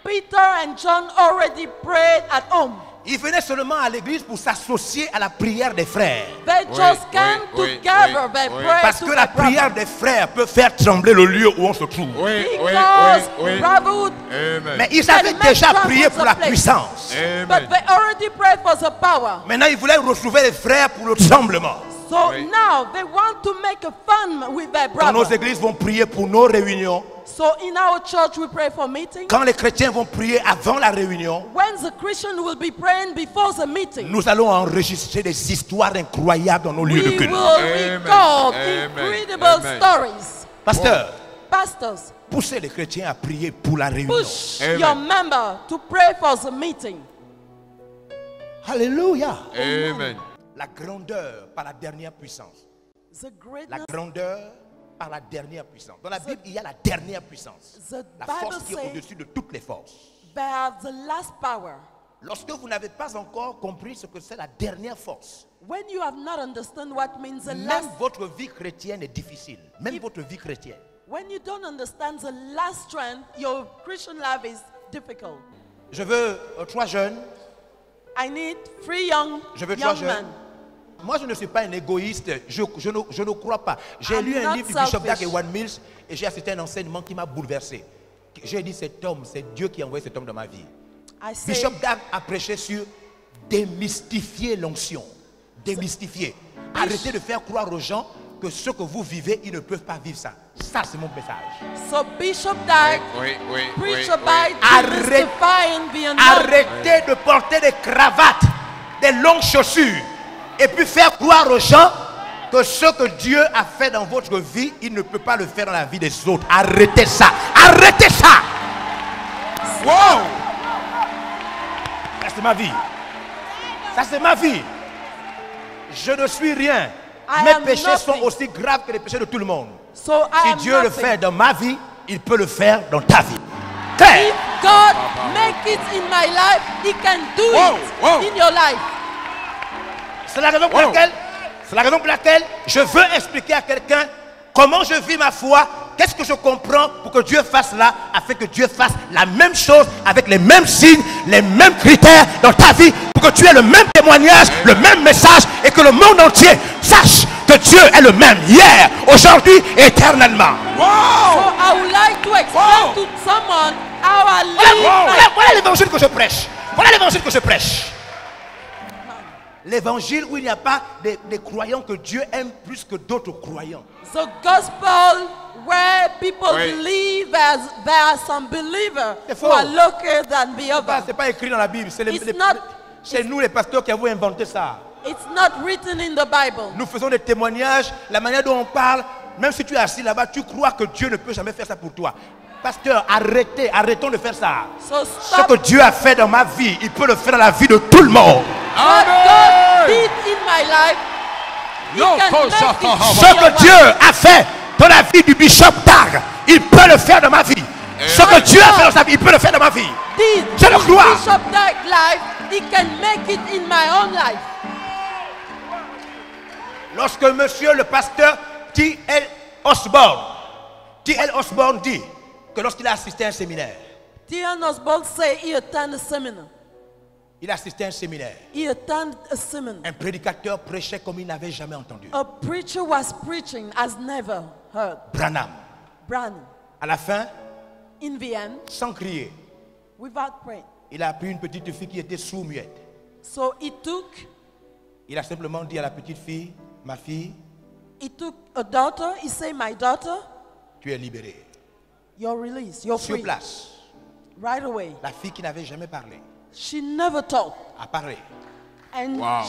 Speaker 1: Peter and John already prayed at home.
Speaker 2: Ils venaient seulement à l'église pour s'associer à la prière des frères.
Speaker 1: They
Speaker 3: Oui,
Speaker 1: just came
Speaker 3: oui,
Speaker 1: together.
Speaker 3: oui,
Speaker 1: They
Speaker 3: oui.
Speaker 1: prayed
Speaker 2: Parce
Speaker 1: to
Speaker 2: que
Speaker 1: the
Speaker 2: la
Speaker 1: brother.
Speaker 2: prière des frères peut faire trembler le lieu où on se trouve.
Speaker 3: Oui, oui,
Speaker 1: Because
Speaker 3: oui, oui.
Speaker 1: brotherhood,
Speaker 3: Amen.
Speaker 2: Mais ils avaient
Speaker 1: And
Speaker 2: déjà
Speaker 1: make
Speaker 2: prié pour la
Speaker 1: troubles
Speaker 2: puissance.
Speaker 3: Amen.
Speaker 1: but they already prayed for the power.
Speaker 2: Maintenant, ils voulaient retrouver les frères pour le tremblement.
Speaker 1: So
Speaker 3: Oui.
Speaker 1: now they want to make a fun with their
Speaker 2: Quand nos
Speaker 1: brother.
Speaker 2: églises vont prier pour nos réunions,
Speaker 1: So in our church we pray for meeting.
Speaker 2: quand les chrétiens vont prier avant la réunion,
Speaker 1: When the Christian will be praying before the meeting,
Speaker 2: nous allons enregistrer des histoires incroyables dans nos lieux de
Speaker 1: we
Speaker 2: culte.
Speaker 1: will
Speaker 3: Amen.
Speaker 1: record
Speaker 3: Amen.
Speaker 1: incredible
Speaker 3: Amen.
Speaker 1: stories.
Speaker 2: Pasteur,
Speaker 1: Pastors,
Speaker 2: poussez les chrétiens à prier pour la réunion.
Speaker 1: push
Speaker 3: Amen.
Speaker 1: your member to pray for the meeting.
Speaker 2: Alléluia.
Speaker 3: Amen.
Speaker 2: La grandeur par la dernière puissance.
Speaker 1: The
Speaker 2: La
Speaker 1: greatness,
Speaker 2: grandeur par la dernière puissance. Dans la Bible, il y a la dernière puissance.
Speaker 1: the
Speaker 2: La
Speaker 1: Bible
Speaker 2: force qui est
Speaker 1: says
Speaker 2: au-dessus de toutes les forces.
Speaker 1: they have the last power.
Speaker 2: Lorsque vous n'avez pas encore compris ce que c'est la dernière force,
Speaker 1: When you have not understood what means the
Speaker 2: même
Speaker 1: last,
Speaker 2: votre vie chrétienne est difficile. Même votre vie chrétienne.
Speaker 1: when you don't understand the last strength, your Christian life is difficult.
Speaker 2: Je veux 3 jeunes.
Speaker 1: I need 3 young
Speaker 2: Je veux 3
Speaker 1: young
Speaker 2: jeunes.
Speaker 1: men.
Speaker 2: Moi, je ne suis pas un égoïste. Je ne crois pas. J'ai
Speaker 1: I'm
Speaker 2: lu un
Speaker 1: not
Speaker 2: livre du Bishop
Speaker 1: selfish.
Speaker 2: Dag Heward Mills et j'ai assisté à un enseignement qui m'a bouleversé. J'ai dit, cet homme, c'est Dieu qui a envoyé cet homme dans ma vie.
Speaker 1: I say,
Speaker 2: Bishop Dag a prêché sur démystifier l'onction. Démystifier. Arrêtez de faire croire aux gens que ce que vous vivez, ils ne peuvent pas vivre ça. Ça, c'est mon message.
Speaker 1: so Bishop Dag
Speaker 3: Oui, oui, oui,
Speaker 1: preach
Speaker 3: oui.
Speaker 1: about
Speaker 2: Arrête-
Speaker 1: demystifying the unknown.
Speaker 2: Arrêtez de porter des cravates, des longues chaussures et puis faire croire aux gens que ce que Dieu a fait dans votre vie, il ne peut pas le faire dans la vie des autres. Arrêtez ça. Arrêtez ça. Wow. Ça, c'est ma vie. Ça, c'est ma vie. Je ne suis rien.
Speaker 1: I
Speaker 2: Mes
Speaker 1: am
Speaker 2: péchés sont
Speaker 1: nothing.
Speaker 2: aussi graves que les péchés de tout le monde.
Speaker 1: So I
Speaker 2: Si
Speaker 1: am
Speaker 2: Dieu le
Speaker 1: nothing.
Speaker 2: fait dans ma vie, il peut le faire dans ta vie. Claire.
Speaker 1: If God make it in my life, He can do
Speaker 3: Wow,
Speaker 1: it
Speaker 3: wow.
Speaker 1: in your life.
Speaker 2: C'est la raison pour
Speaker 3: Wow.
Speaker 2: laquelle, c'est la raison pour laquelle je veux expliquer à quelqu'un comment je vis ma foi, qu'est-ce que je comprends pour que Dieu fasse là, afin que Dieu fasse la même chose avec les mêmes signes, les mêmes critères dans ta vie, pour que tu aies le même témoignage, le même message et que le monde entier sache que Dieu Dieu est le même hier, aujourd'hui et éternellement.
Speaker 1: So I would like to explain to someone how I live my
Speaker 2: Voilà l'évangile que je prêche. Voilà l'évangile que je prêche. L'évangile où il n'y a pas des croyants que Dieu aime plus que d'autres croyants.
Speaker 1: The gospel where people
Speaker 3: Oui.
Speaker 1: believe as there are some believers
Speaker 2: C'est
Speaker 1: who
Speaker 2: faux.
Speaker 1: are luckier than the
Speaker 2: Ce
Speaker 1: other.
Speaker 2: n'est pas écrit dans la Bible. C'est
Speaker 1: It's
Speaker 2: nous les pasteurs qui avons inventé ça.
Speaker 1: It's not written in the Bible.
Speaker 2: Nous faisons des témoignages. La manière dont on parle, même si tu es assis là-bas, tu crois que Dieu ne peut jamais faire ça pour toi. Pasteur, arrêtons de faire ça.
Speaker 1: So
Speaker 2: Ce
Speaker 1: stop
Speaker 2: que Dieu a fait dans ma vie, il peut le faire dans la vie de tout le monde.
Speaker 1: what God did in my life. He
Speaker 3: No,
Speaker 1: can
Speaker 3: coach,
Speaker 1: make it
Speaker 2: Ce
Speaker 1: in your
Speaker 2: que Dieu
Speaker 1: life.
Speaker 2: a fait dans la vie du bishop Tag, il peut le faire dans ma vie. Ce que Dieu a fait dans sa vie, il peut le faire dans ma vie.
Speaker 1: Did
Speaker 2: Je le
Speaker 1: in
Speaker 2: crois.
Speaker 1: Bishop Dag life, he can make it in my own life.
Speaker 2: Lorsque monsieur le pasteur T.L. Osborne dit que lorsqu'il a assisté à un séminaire,
Speaker 1: T.N. Osborne say he attended a seminar.
Speaker 2: il a assisté à un séminaire,
Speaker 1: He attended a seminar.
Speaker 2: un prédicateur prêchait comme il n'avait jamais entendu.
Speaker 1: A preacher was preaching as never heard.
Speaker 2: Branham.
Speaker 1: Branham.
Speaker 2: À la fin,
Speaker 1: In the end,
Speaker 2: sans crier,
Speaker 1: without praying.
Speaker 2: il a pris une petite fille qui était sourd-muette.
Speaker 1: So
Speaker 2: Il a simplement dit à la petite fille, ma fille,
Speaker 1: he took a daughter. He said, my daughter,
Speaker 2: tu es libérée.
Speaker 1: you're released. You're
Speaker 2: Sur
Speaker 1: free.
Speaker 2: place,
Speaker 1: Right away.
Speaker 2: la fille qui n'avait jamais parlé
Speaker 1: She never talked.
Speaker 2: a parlé.
Speaker 1: And
Speaker 3: Wow.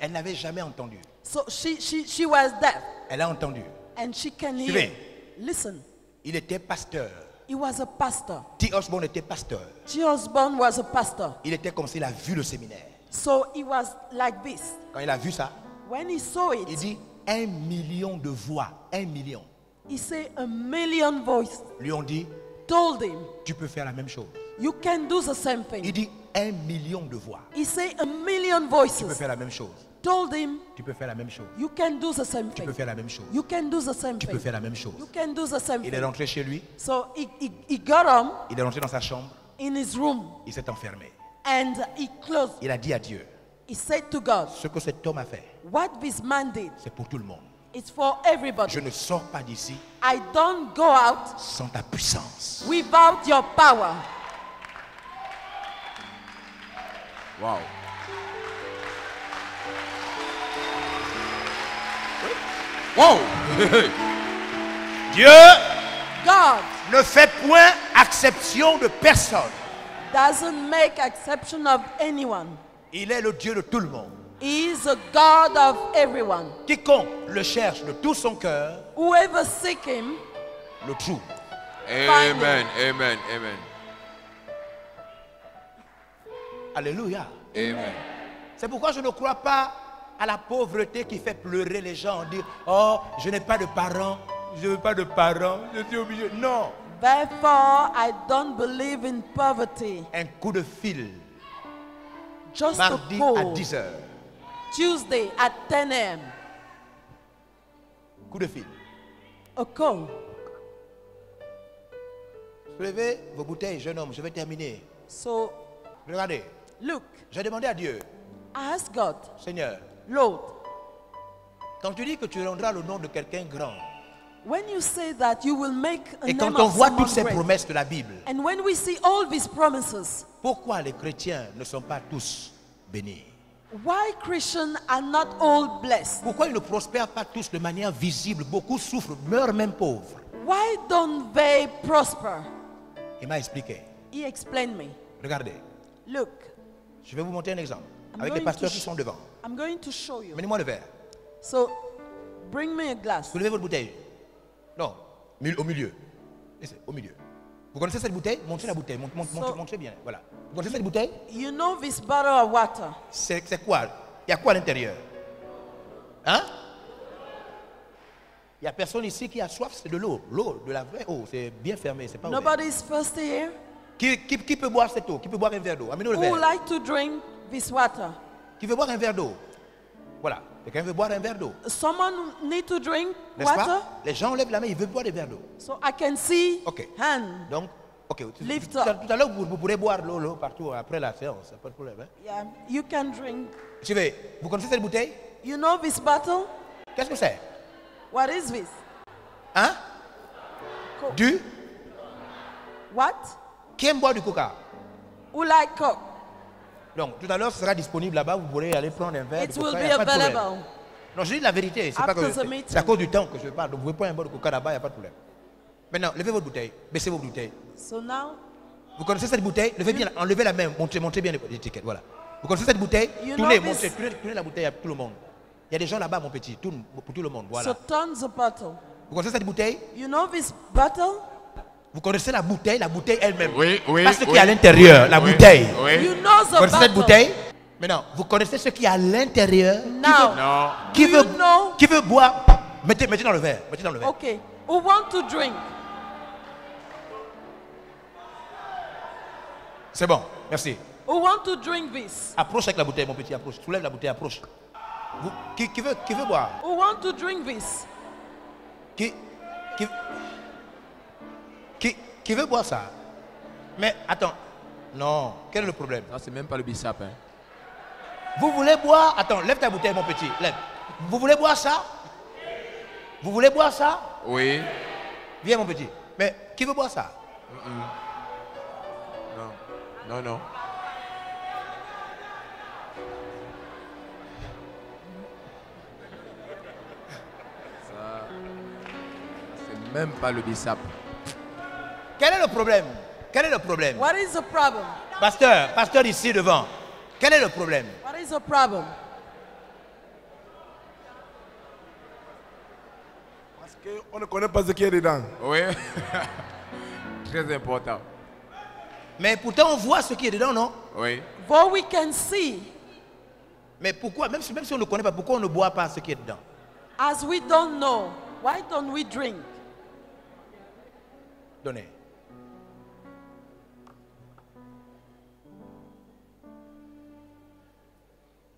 Speaker 2: Elle n'avait jamais entendu.
Speaker 1: so she was deaf.
Speaker 2: Elle a entendu.
Speaker 1: And she can hear.
Speaker 2: Suivez.
Speaker 1: Listen.
Speaker 2: Il était pasteur.
Speaker 1: He was a pastor.
Speaker 2: T. Osborne était pasteur.
Speaker 1: T. Osborne was a pastor.
Speaker 2: Il était comme s'il a vu le séminaire.
Speaker 1: So he was like this.
Speaker 2: Quand il a vu ça,
Speaker 1: When he saw
Speaker 2: il
Speaker 1: it,
Speaker 2: dit 1 million de voix, 1 million,
Speaker 1: he said a million voices
Speaker 2: lui ont dit,
Speaker 1: told him,
Speaker 2: tu peux faire la même chose.
Speaker 1: you can do the same
Speaker 2: Il
Speaker 1: thing.
Speaker 2: dit 1 million de voix,
Speaker 1: He said a million
Speaker 2: tu peux
Speaker 1: voices
Speaker 2: faire la même chose.
Speaker 1: told him,
Speaker 2: Tu peux faire la même chose.
Speaker 1: you can do the same
Speaker 2: Tu peux
Speaker 1: thing.
Speaker 2: faire la même chose.
Speaker 1: You can do the same
Speaker 2: Tu peux
Speaker 1: thing.
Speaker 2: faire la même chose.
Speaker 1: You can do the same
Speaker 2: Il est
Speaker 1: thing.
Speaker 2: rentré chez lui,
Speaker 1: So he got home
Speaker 2: il est rentré dans sa chambre,
Speaker 1: in his room
Speaker 2: il s'est enfermé.
Speaker 1: and he closed.
Speaker 2: Il a dit à Dieu,
Speaker 1: He said to God,
Speaker 2: ce que cet homme a fait,
Speaker 1: what this man did,
Speaker 2: c'est pour tout le monde.
Speaker 1: it's for everybody.
Speaker 2: Je ne sors pas d'ici
Speaker 1: I don't go out
Speaker 2: sans ta puissance.
Speaker 1: without your power.
Speaker 3: Wow. Wow.
Speaker 2: Dieu
Speaker 1: God
Speaker 2: ne fait point exception de personne.
Speaker 1: doesn't make exception of anyone.
Speaker 2: Il est le Dieu de tout le monde.
Speaker 1: He is a God of everyone.
Speaker 2: Quiconque le cherche de tout son cœur,
Speaker 1: Whoever seek him,
Speaker 2: le trouve.
Speaker 3: Amen. Amen. Amen.
Speaker 2: Alléluia.
Speaker 3: Amen.
Speaker 2: C'est pourquoi je ne crois pas à la pauvreté qui fait pleurer les gens. Dire, oh, je n'ai pas de parents, je veux pas de parents, je suis obligé. Non.
Speaker 1: therefore I don't believe in poverty.
Speaker 2: Un coup de fil,
Speaker 1: Just a
Speaker 2: mardi à
Speaker 1: call.
Speaker 2: 10h.
Speaker 1: Tuesday at 10 a.m.
Speaker 2: Coup de fil.
Speaker 1: A call.
Speaker 2: Soulevez vos bouteilles, jeune homme, je vais terminer.
Speaker 1: So
Speaker 2: Regardez,
Speaker 1: look,
Speaker 2: j'ai demandé à Dieu,
Speaker 1: I asked God,
Speaker 2: Seigneur,
Speaker 1: Lord,
Speaker 2: quand tu dis que tu rendras le nom de quelqu'un grand,
Speaker 1: when you say that you will make a
Speaker 2: et
Speaker 1: name
Speaker 2: quand on
Speaker 1: of
Speaker 2: voit
Speaker 1: someone
Speaker 2: toutes ces
Speaker 1: great,
Speaker 2: promesses de la Bible,
Speaker 1: and when we see all these promises,
Speaker 2: pourquoi les chrétiens ne sont pas tous bénis?
Speaker 1: why Christians are not all blessed?
Speaker 2: Pourquoi ils ne prospèrent pas tous de manière visible? Beaucoup souffrent, meurent même pauvres.
Speaker 1: Why don't they prosper?
Speaker 2: Il m'a expliqué.
Speaker 1: He explained me.
Speaker 2: Regardez,
Speaker 1: Look,
Speaker 2: je vais vous montrer un exemple
Speaker 1: I'm
Speaker 2: avec les
Speaker 1: going
Speaker 2: pasteurs
Speaker 1: to
Speaker 2: qui
Speaker 1: sh-
Speaker 2: sont devant.
Speaker 1: I'm going to show you.
Speaker 2: Amenez-moi le verre.
Speaker 1: So bring me a glass.
Speaker 2: Soulevez votre bouteille. Non, au milieu. Laissez, au milieu. Vous connaissez cette bouteille? Montrez la bouteille. Montrez bien. Voilà. Vous connaissez cette bouteille?
Speaker 1: You know this bottle of water.
Speaker 2: C'est quoi? Il y a quoi à l'intérieur? Hein? Il n'y a personne ici qui a soif, c'est de l'eau. L'eau, de la vraie eau. C'est bien fermé, c'est pas ouvert.
Speaker 1: Nobody's thirsty here.
Speaker 2: Qui peut boire cette eau? Qui peut boire un verre d'eau? Amenez-nous le
Speaker 1: Who would
Speaker 2: verre.
Speaker 1: like to drink this water?
Speaker 2: Qui veut boire un verre d'eau? Voilà. Quelqu'un veut boire un verre d'eau.
Speaker 1: Someone need to drink
Speaker 2: N'est-ce
Speaker 1: water?
Speaker 2: pas? Les gens lèvent la main, ils veulent boire des verres d'eau.
Speaker 1: So I can see
Speaker 2: Ok.
Speaker 1: hand.
Speaker 2: Donc, ok.
Speaker 1: Lift
Speaker 2: Tout
Speaker 1: up.
Speaker 2: à l'heure, vous pourrez boire l'eau partout après la séance. Pas de problème. Hein?
Speaker 1: Yeah, you can drink.
Speaker 2: Suivez. Vous connaissez cette bouteille?
Speaker 1: You know this bottle?
Speaker 2: Qu'est-ce que c'est?
Speaker 1: What is this?
Speaker 2: Hein?
Speaker 1: Coke.
Speaker 2: Du?
Speaker 1: What?
Speaker 2: Qui aime boire du coca?
Speaker 1: Who like Coke?
Speaker 2: Donc, tout à l'heure, ce sera disponible là-bas. Vous pourrez aller prendre un verre
Speaker 1: It
Speaker 2: de
Speaker 1: will
Speaker 2: coca.
Speaker 1: be
Speaker 2: Y a pas de problème.
Speaker 1: available.
Speaker 2: Non, je dis la vérité. C'est pas
Speaker 1: After
Speaker 2: que
Speaker 1: the meeting.
Speaker 2: c'est à cause du temps que je parle. Donc, vous pouvez prendre un verre de coca là-bas, il n'y a pas de problème. Maintenant, levez votre bouteille. Baissez vos bouteilles.
Speaker 1: So now,
Speaker 2: Vous connaissez cette bouteille? Levez bien, enlevez la main. Montrez bien l'étiquette. Voilà. Vous connaissez cette bouteille?
Speaker 1: You
Speaker 2: Tournez,
Speaker 1: know this-
Speaker 2: tournez la bouteille à tout le monde. Il y a des gens là-bas, mon petit. Pour tout le monde. Voilà.
Speaker 1: so turn the bottle.
Speaker 2: Vous connaissez cette bouteille?
Speaker 1: You know this bottle?
Speaker 2: Vous connaissez la bouteille elle-même?
Speaker 3: Oui, oui.
Speaker 2: Pas ce qu'il
Speaker 3: oui.
Speaker 2: y a à l'intérieur, la
Speaker 3: Oui,
Speaker 2: bouteille.
Speaker 3: Oui.
Speaker 1: You know
Speaker 2: Vous
Speaker 1: the
Speaker 2: connaissez cette
Speaker 1: bottle.
Speaker 2: bouteille? Maintenant, vous connaissez ce qu'il y a à l'intérieur?
Speaker 1: Now,
Speaker 3: Non.
Speaker 2: Qui
Speaker 1: Do
Speaker 2: veut,
Speaker 1: you know-
Speaker 2: qui veut boire? Mettez dans le verre. Mettez dans le verre.
Speaker 1: okay. Who want to drink?
Speaker 2: C'est bon, merci.
Speaker 1: Who want to drink this?
Speaker 2: Approche avec la bouteille, mon petit, approche. Soulève la bouteille, approche. Qui veut boire?
Speaker 1: Who want to drink this?
Speaker 2: Qui veut boire ça? Mais attends. Non, quel est le problème?
Speaker 3: Ça, c'est même pas le bissap. Hein.
Speaker 2: Vous voulez boire? Attends, lève ta bouteille, mon petit. Lève. Vous voulez boire ça? Vous voulez boire ça?
Speaker 3: Oui.
Speaker 2: Viens, mon petit. Mais qui veut boire ça?
Speaker 3: Non. Non. Ça, c'est même pas le bissap.
Speaker 2: Quel est le problème? Quel est le problème?
Speaker 1: What is the problem?
Speaker 2: Pasteur ici devant. Quel est le problème?
Speaker 1: What is the problem?
Speaker 4: Parce qu'on ne connaît pas ce qu'il y a dedans.
Speaker 3: Oui. Très important.
Speaker 2: Mais pourtant, on voit ce qui est dedans, non?
Speaker 3: Oui.
Speaker 1: For we can see,
Speaker 2: Mais pourquoi, même si on ne connaît pas, pourquoi on ne boit pas ce qui est dedans?
Speaker 1: as we don't know, why don't we drink?
Speaker 2: Donnez.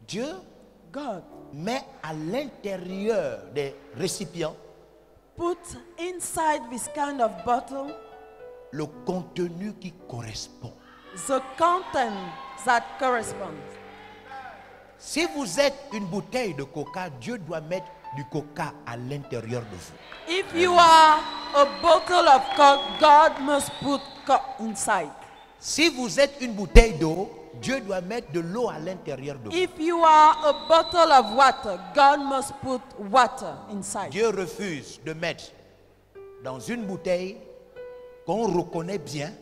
Speaker 2: Dieu
Speaker 1: God
Speaker 2: met à l'intérieur des récipients
Speaker 1: put inside this kind of bottle
Speaker 2: le contenu qui correspond.
Speaker 1: the content that corresponds.
Speaker 2: Si vous êtes une bouteille de coca, Dieu doit mettre du coca à l'intérieur de vous.
Speaker 1: If you are a bottle of Coke, God must put Coke inside.
Speaker 2: Si vous êtes une bouteille d'eau, Dieu doit mettre de l'eau à l'intérieur de vous.
Speaker 1: If you are a bottle of water, God must put water inside.
Speaker 2: Dieu refuse de mettre dans une bouteille qu'on reconnaît bien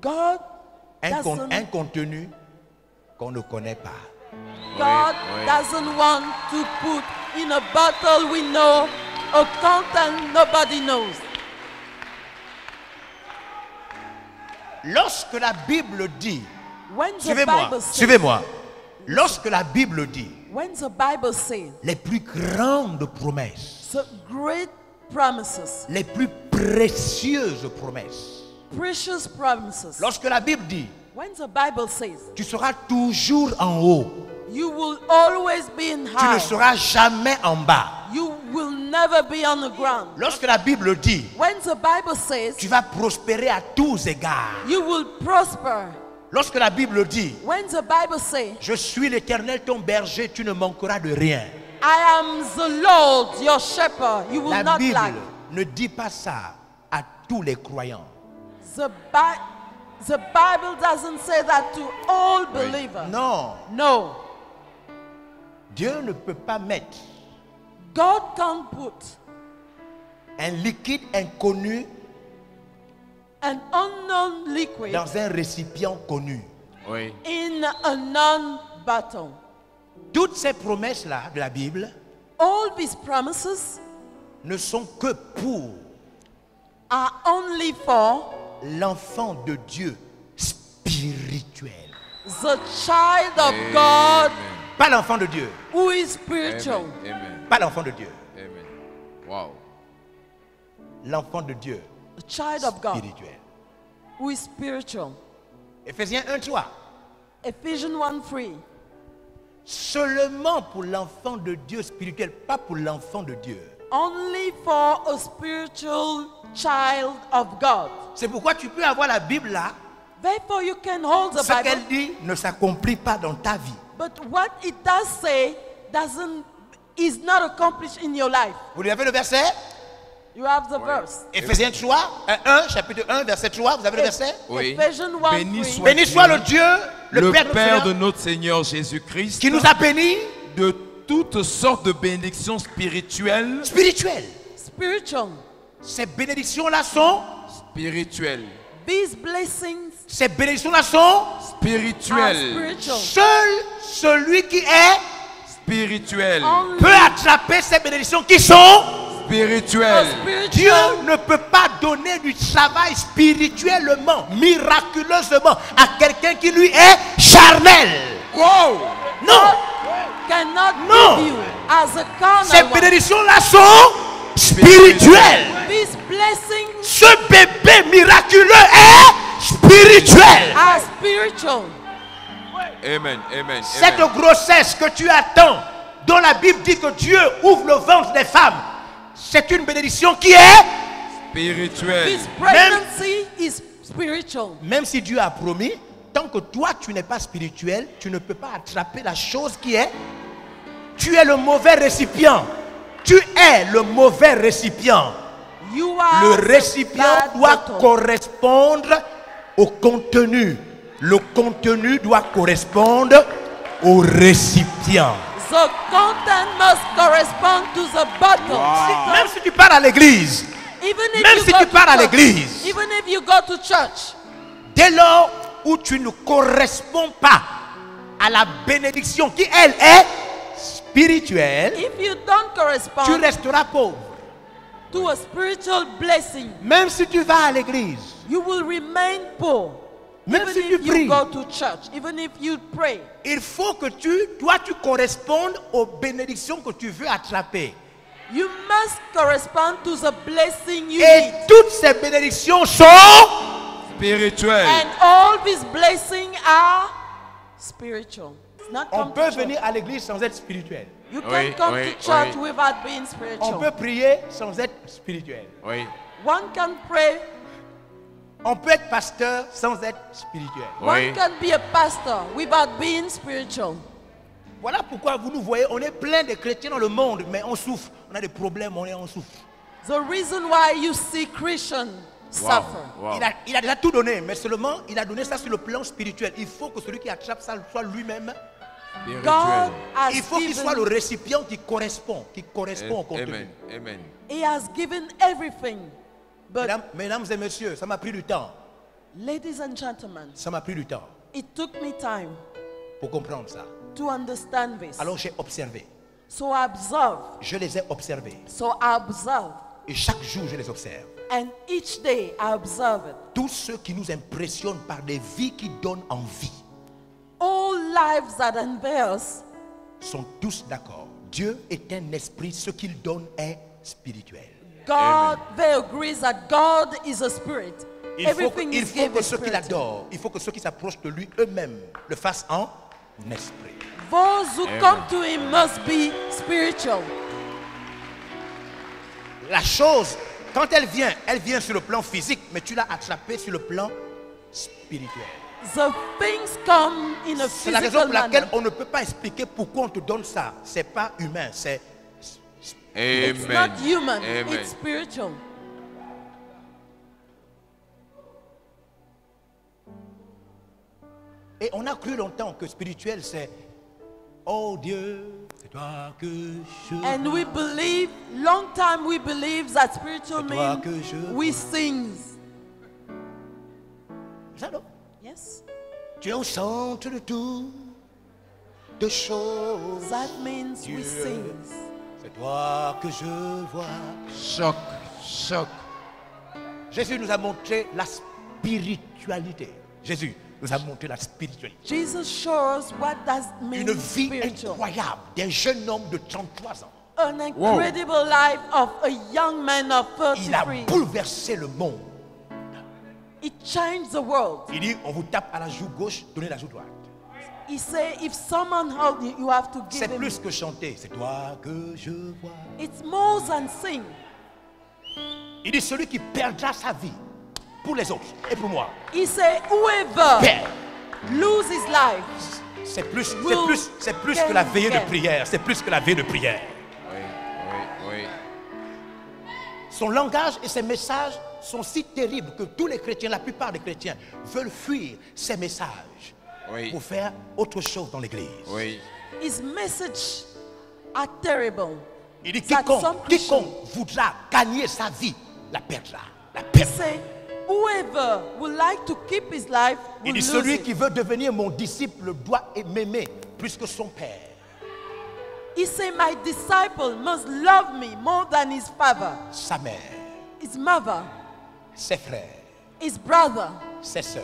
Speaker 1: God
Speaker 2: un
Speaker 1: doesn't,
Speaker 2: contenu qu'on ne connaît pas.
Speaker 1: God
Speaker 3: Oui.
Speaker 1: doesn't want to put in a bottle we know a content nobody knows.
Speaker 2: Lorsque la Bible dit,
Speaker 1: When the
Speaker 2: suivez-moi,
Speaker 1: Bible says,
Speaker 2: suivez-moi. Lorsque la Bible dit
Speaker 1: when the Bible says
Speaker 2: les plus grandes promesses,
Speaker 1: the great promises,
Speaker 2: les plus précieuses promesses.
Speaker 1: precious promises,
Speaker 2: Lorsque la Bible dit,
Speaker 1: when the Bible says
Speaker 2: tu seras toujours en haut,
Speaker 1: you will always be in
Speaker 2: tu ne
Speaker 1: high,
Speaker 2: seras jamais en bas.
Speaker 1: you will never be on the ground.
Speaker 2: Lorsque la Bible dit,
Speaker 1: When the Bible says
Speaker 2: tu vas prospérer à tous égards.
Speaker 1: you will prosper,
Speaker 2: Lorsque la Bible dit,
Speaker 1: when the Bible says
Speaker 2: je suis l'Éternel ton berger, tu ne manqueras de rien.
Speaker 1: I am the Lord your shepherd, you will
Speaker 2: La
Speaker 1: not
Speaker 2: Bible
Speaker 1: lack.
Speaker 2: ne dit pas ça à tous les croyants.
Speaker 1: The Bible doesn't say that to all believers.
Speaker 2: Non,
Speaker 1: No.
Speaker 2: Dieu ne peut pas mettre
Speaker 1: God can't put
Speaker 2: un liquide inconnu
Speaker 1: an unknown liquid
Speaker 2: dans un récipient connu.
Speaker 3: Oui.
Speaker 1: in a non-bottle.
Speaker 2: Toutes ces promesses-là de la Bible
Speaker 1: All these promises
Speaker 2: ne sont que pour
Speaker 1: are only for
Speaker 2: l'enfant de Dieu spirituel.
Speaker 1: the child of God
Speaker 2: Pas l'enfant de Dieu.
Speaker 1: who is spiritual.
Speaker 3: Amen. Amen.
Speaker 2: Pas l'enfant de Dieu.
Speaker 3: Amen. Wow.
Speaker 2: L'enfant de Dieu
Speaker 1: The child of God
Speaker 2: spirituel.
Speaker 1: who is spiritual.
Speaker 2: Éphésiens 1:3.
Speaker 1: Ephesians 1:3.
Speaker 2: Seulement pour l'enfant de Dieu spirituel, pas pour l'enfant de Dieu.
Speaker 1: Only for a spiritual child of God.
Speaker 2: C'est pourquoi tu peux avoir la Bible là.
Speaker 1: Therefore, you can hold the
Speaker 2: Ce
Speaker 1: Bible,
Speaker 2: qu'elle dit ne s'accomplit pas dans ta vie.
Speaker 1: but what it does say is not accomplished in your life.
Speaker 2: Vous avez le verset?
Speaker 1: You have the verse.
Speaker 2: Éphésiens 3, 1, chapitre 1, verset 3. Vous avez le verset?
Speaker 3: Oui.
Speaker 1: Ephesians 1,
Speaker 3: Béni
Speaker 1: 3.
Speaker 3: soit
Speaker 2: Béni soit le Dieu,
Speaker 3: le
Speaker 2: Père
Speaker 3: Père
Speaker 2: de
Speaker 3: de notre Seigneur Jésus-Christ,
Speaker 2: qui nous a bénis
Speaker 3: de toutes sortes de bénédictions spirituelles.
Speaker 2: spirituelles.
Speaker 1: Spiritual.
Speaker 2: Ces bénédictions-là sont,
Speaker 1: These blessings
Speaker 2: ces bénédictions-là sont,
Speaker 1: are
Speaker 3: Spirituelles.
Speaker 1: spiritual.
Speaker 2: seul celui qui est
Speaker 3: Spirituelles.
Speaker 1: Only
Speaker 2: peut attraper ces bénédictions qui sont.
Speaker 3: Spirituelles.
Speaker 2: Dieu
Speaker 1: spiritual.
Speaker 2: ne peut pas donner du travail spirituellement, miraculeusement à quelqu'un qui lui est charnel.
Speaker 3: Wow!
Speaker 2: Non,
Speaker 1: Cannot
Speaker 2: No.
Speaker 1: give you as a
Speaker 2: ces
Speaker 1: carnal one.
Speaker 2: bénédictions-là sont spirituelles.
Speaker 1: These blessings
Speaker 2: Ce bébé miraculeux est spirituel.
Speaker 1: are spiritual.
Speaker 3: Amen. Amen.
Speaker 2: Cette grossesse que tu attends, dont la Bible dit que Dieu ouvre le ventre des femmes, c'est une bénédiction qui est,
Speaker 3: Spirituelle.
Speaker 1: This pregnancy is spiritual.
Speaker 2: même si Dieu a promis, tant que toi tu n'es pas spirituel, tu ne peux pas attraper la chose qui est. Tu es le mauvais récipient. Tu es le mauvais récipient.
Speaker 1: You are
Speaker 2: Le
Speaker 1: the
Speaker 2: récipient
Speaker 1: bad
Speaker 2: doit
Speaker 1: bottle.
Speaker 2: correspondre au contenu. Le contenu doit correspondre au récipient.
Speaker 1: The content must correspond to the bottle.
Speaker 2: Même si tu pars à l'église,
Speaker 1: Even if
Speaker 2: Même
Speaker 1: you
Speaker 2: si
Speaker 1: go
Speaker 2: tu
Speaker 1: to
Speaker 2: pars à
Speaker 1: church,
Speaker 2: l'église.
Speaker 1: even if you go to church,
Speaker 2: dès lors où tu ne corresponds pas à la bénédiction qui, elle, est spirituelle,
Speaker 1: if you don't
Speaker 2: tu
Speaker 1: correspond
Speaker 2: resteras pauvre.
Speaker 1: to a spiritual blessing,
Speaker 2: Même si tu vas à l'église,
Speaker 1: you will remain poor.
Speaker 2: même
Speaker 1: Even
Speaker 2: si
Speaker 1: if
Speaker 2: tu
Speaker 1: you
Speaker 2: pries,
Speaker 1: go to church, even if you pray,
Speaker 2: il faut que toi, tu correspondes aux bénédictions que tu veux attraper.
Speaker 1: you must correspond to the blessing you
Speaker 2: Et
Speaker 1: need.
Speaker 2: toutes ces bénédictions sont.
Speaker 3: Spirituelle.
Speaker 1: And all these blessings are spiritual. It's not
Speaker 2: On
Speaker 1: come
Speaker 2: peut
Speaker 1: to
Speaker 2: venir
Speaker 1: church.
Speaker 2: à l'église sans être spirituel.
Speaker 1: You
Speaker 3: Oui,
Speaker 1: can come
Speaker 3: oui,
Speaker 1: to church
Speaker 3: oui.
Speaker 1: without being
Speaker 2: On
Speaker 1: spiritual.
Speaker 2: peut prier sans être spirituel.
Speaker 3: Oui.
Speaker 1: One can pray,
Speaker 2: On peut être pasteur sans être spirituel.
Speaker 3: Oui.
Speaker 1: one can be a pastor without being spiritual.
Speaker 2: Voilà pourquoi vous nous voyez, on est plein de chrétiens dans le monde, mais on souffre. On a des problèmes, on souffre.
Speaker 1: The reason why you see Christians suffer.
Speaker 3: Wow.
Speaker 2: Il a déjà tout donné, mais seulement il a donné ça sur le plan spirituel. Il faut que celui qui attrape ça soit lui-même.
Speaker 1: God
Speaker 3: Spirituelle.
Speaker 1: has
Speaker 2: Il faut qu'il soit le
Speaker 1: given,
Speaker 2: récipient qui correspond au contenu.
Speaker 3: Amen. Amen.
Speaker 1: He has given everything. But
Speaker 2: Mesdames et messieurs, ça m'a pris du temps.
Speaker 1: ladies and gentlemen,
Speaker 2: Ça m'a pris du temps
Speaker 1: it took me time
Speaker 2: pour comprendre ça.
Speaker 1: to understand this.
Speaker 2: Alors j'ai observé.
Speaker 1: So I observe.
Speaker 2: Je les ai observés.
Speaker 1: So I observe.
Speaker 2: Et chaque jour, je les observe.
Speaker 1: And each day I observe it.
Speaker 2: Tous ceux qui nous impressionnent par des vies qui donnent envie
Speaker 1: All lives that unveil us
Speaker 2: sont tous d'accord. Dieu est un esprit, ce qu'il donne est spirituel.
Speaker 1: God, they agree that God is a spirit. Everything
Speaker 2: Il
Speaker 1: is
Speaker 2: faut
Speaker 1: given
Speaker 2: que ceux qui
Speaker 1: spiritual.
Speaker 2: l'adorent, il faut que ceux qui s'approchent de lui eux-mêmes le fassent en esprit.
Speaker 1: Those who come to him must be spiritual.
Speaker 2: La chose, quand elle vient sur le plan physique, mais tu l'as attrapée sur le plan spirituel.
Speaker 1: The things come in a
Speaker 2: C'est la raison
Speaker 1: physical
Speaker 2: pour laquelle
Speaker 1: manner.
Speaker 2: on ne peut pas expliquer pourquoi on te donne ça. C'est pas humain, c'est
Speaker 1: It's
Speaker 3: Amen.
Speaker 1: not human,
Speaker 3: Amen.
Speaker 1: it's spiritual.
Speaker 2: Et on a cru longtemps que spirituel c'est oh Dieu, c'est toi que je
Speaker 1: And we believe, long time we believe that spiritual
Speaker 2: C'est toi
Speaker 1: means
Speaker 2: que je
Speaker 1: we
Speaker 2: vois.
Speaker 1: sing.
Speaker 2: Ça, non?
Speaker 1: Yes?
Speaker 2: Tu es au centre de tout de choses.
Speaker 1: That means we
Speaker 2: Dieu.
Speaker 1: sing.
Speaker 2: C'est toi que je vois.
Speaker 3: Choc. Choc.
Speaker 2: Jésus nous a montré la spiritualité. Jésus nous a montré la spiritualité.
Speaker 1: Jesus shows us what does mean
Speaker 2: Une vie
Speaker 1: spiritual.
Speaker 2: incroyable d'un jeune homme de 33 ans.
Speaker 1: An incredible life of a young man of
Speaker 2: Il a
Speaker 1: 33.
Speaker 2: bouleversé le monde.
Speaker 1: It changed the world.
Speaker 2: Il dit, on vous tape à la joue gauche, donnez la joue droite.
Speaker 1: He said, if someone hold you, you have to give
Speaker 2: C'est
Speaker 1: him.
Speaker 2: plus que chanter. C'est toi que je vois.
Speaker 1: It's more than sing.
Speaker 2: Il dit, celui qui perdra sa vie pour les autres et pour moi.
Speaker 1: He said, whoever
Speaker 2: Perd
Speaker 1: lose his life
Speaker 2: C'est plus
Speaker 1: will
Speaker 2: que la
Speaker 1: gain
Speaker 2: veillée de
Speaker 1: again.
Speaker 2: prière. C'est plus que la veillée de prière.
Speaker 3: Oui, oui, oui.
Speaker 2: Son langage et ses messages sont si terribles que tous les chrétiens, la plupart des chrétiens, veulent fuir ces messages
Speaker 3: Oui.
Speaker 2: pour faire autre chose dans l'église.
Speaker 3: Oui.
Speaker 1: His messages are terrible.
Speaker 2: Il dit
Speaker 1: That some
Speaker 2: quiconque voudra gagner sa vie, la perdra. La
Speaker 1: He
Speaker 2: perdra.
Speaker 1: say, whoever would like to keep his life
Speaker 2: Il
Speaker 1: will
Speaker 2: dit
Speaker 1: lose
Speaker 2: celui
Speaker 1: it.
Speaker 2: qui veut devenir mon disciple doit m'aimer plus que son père.
Speaker 1: He say, my disciple must love me more than his father,
Speaker 2: Sa mère,
Speaker 1: his mother,
Speaker 2: ses frères,
Speaker 1: his brother,
Speaker 2: ses sœurs,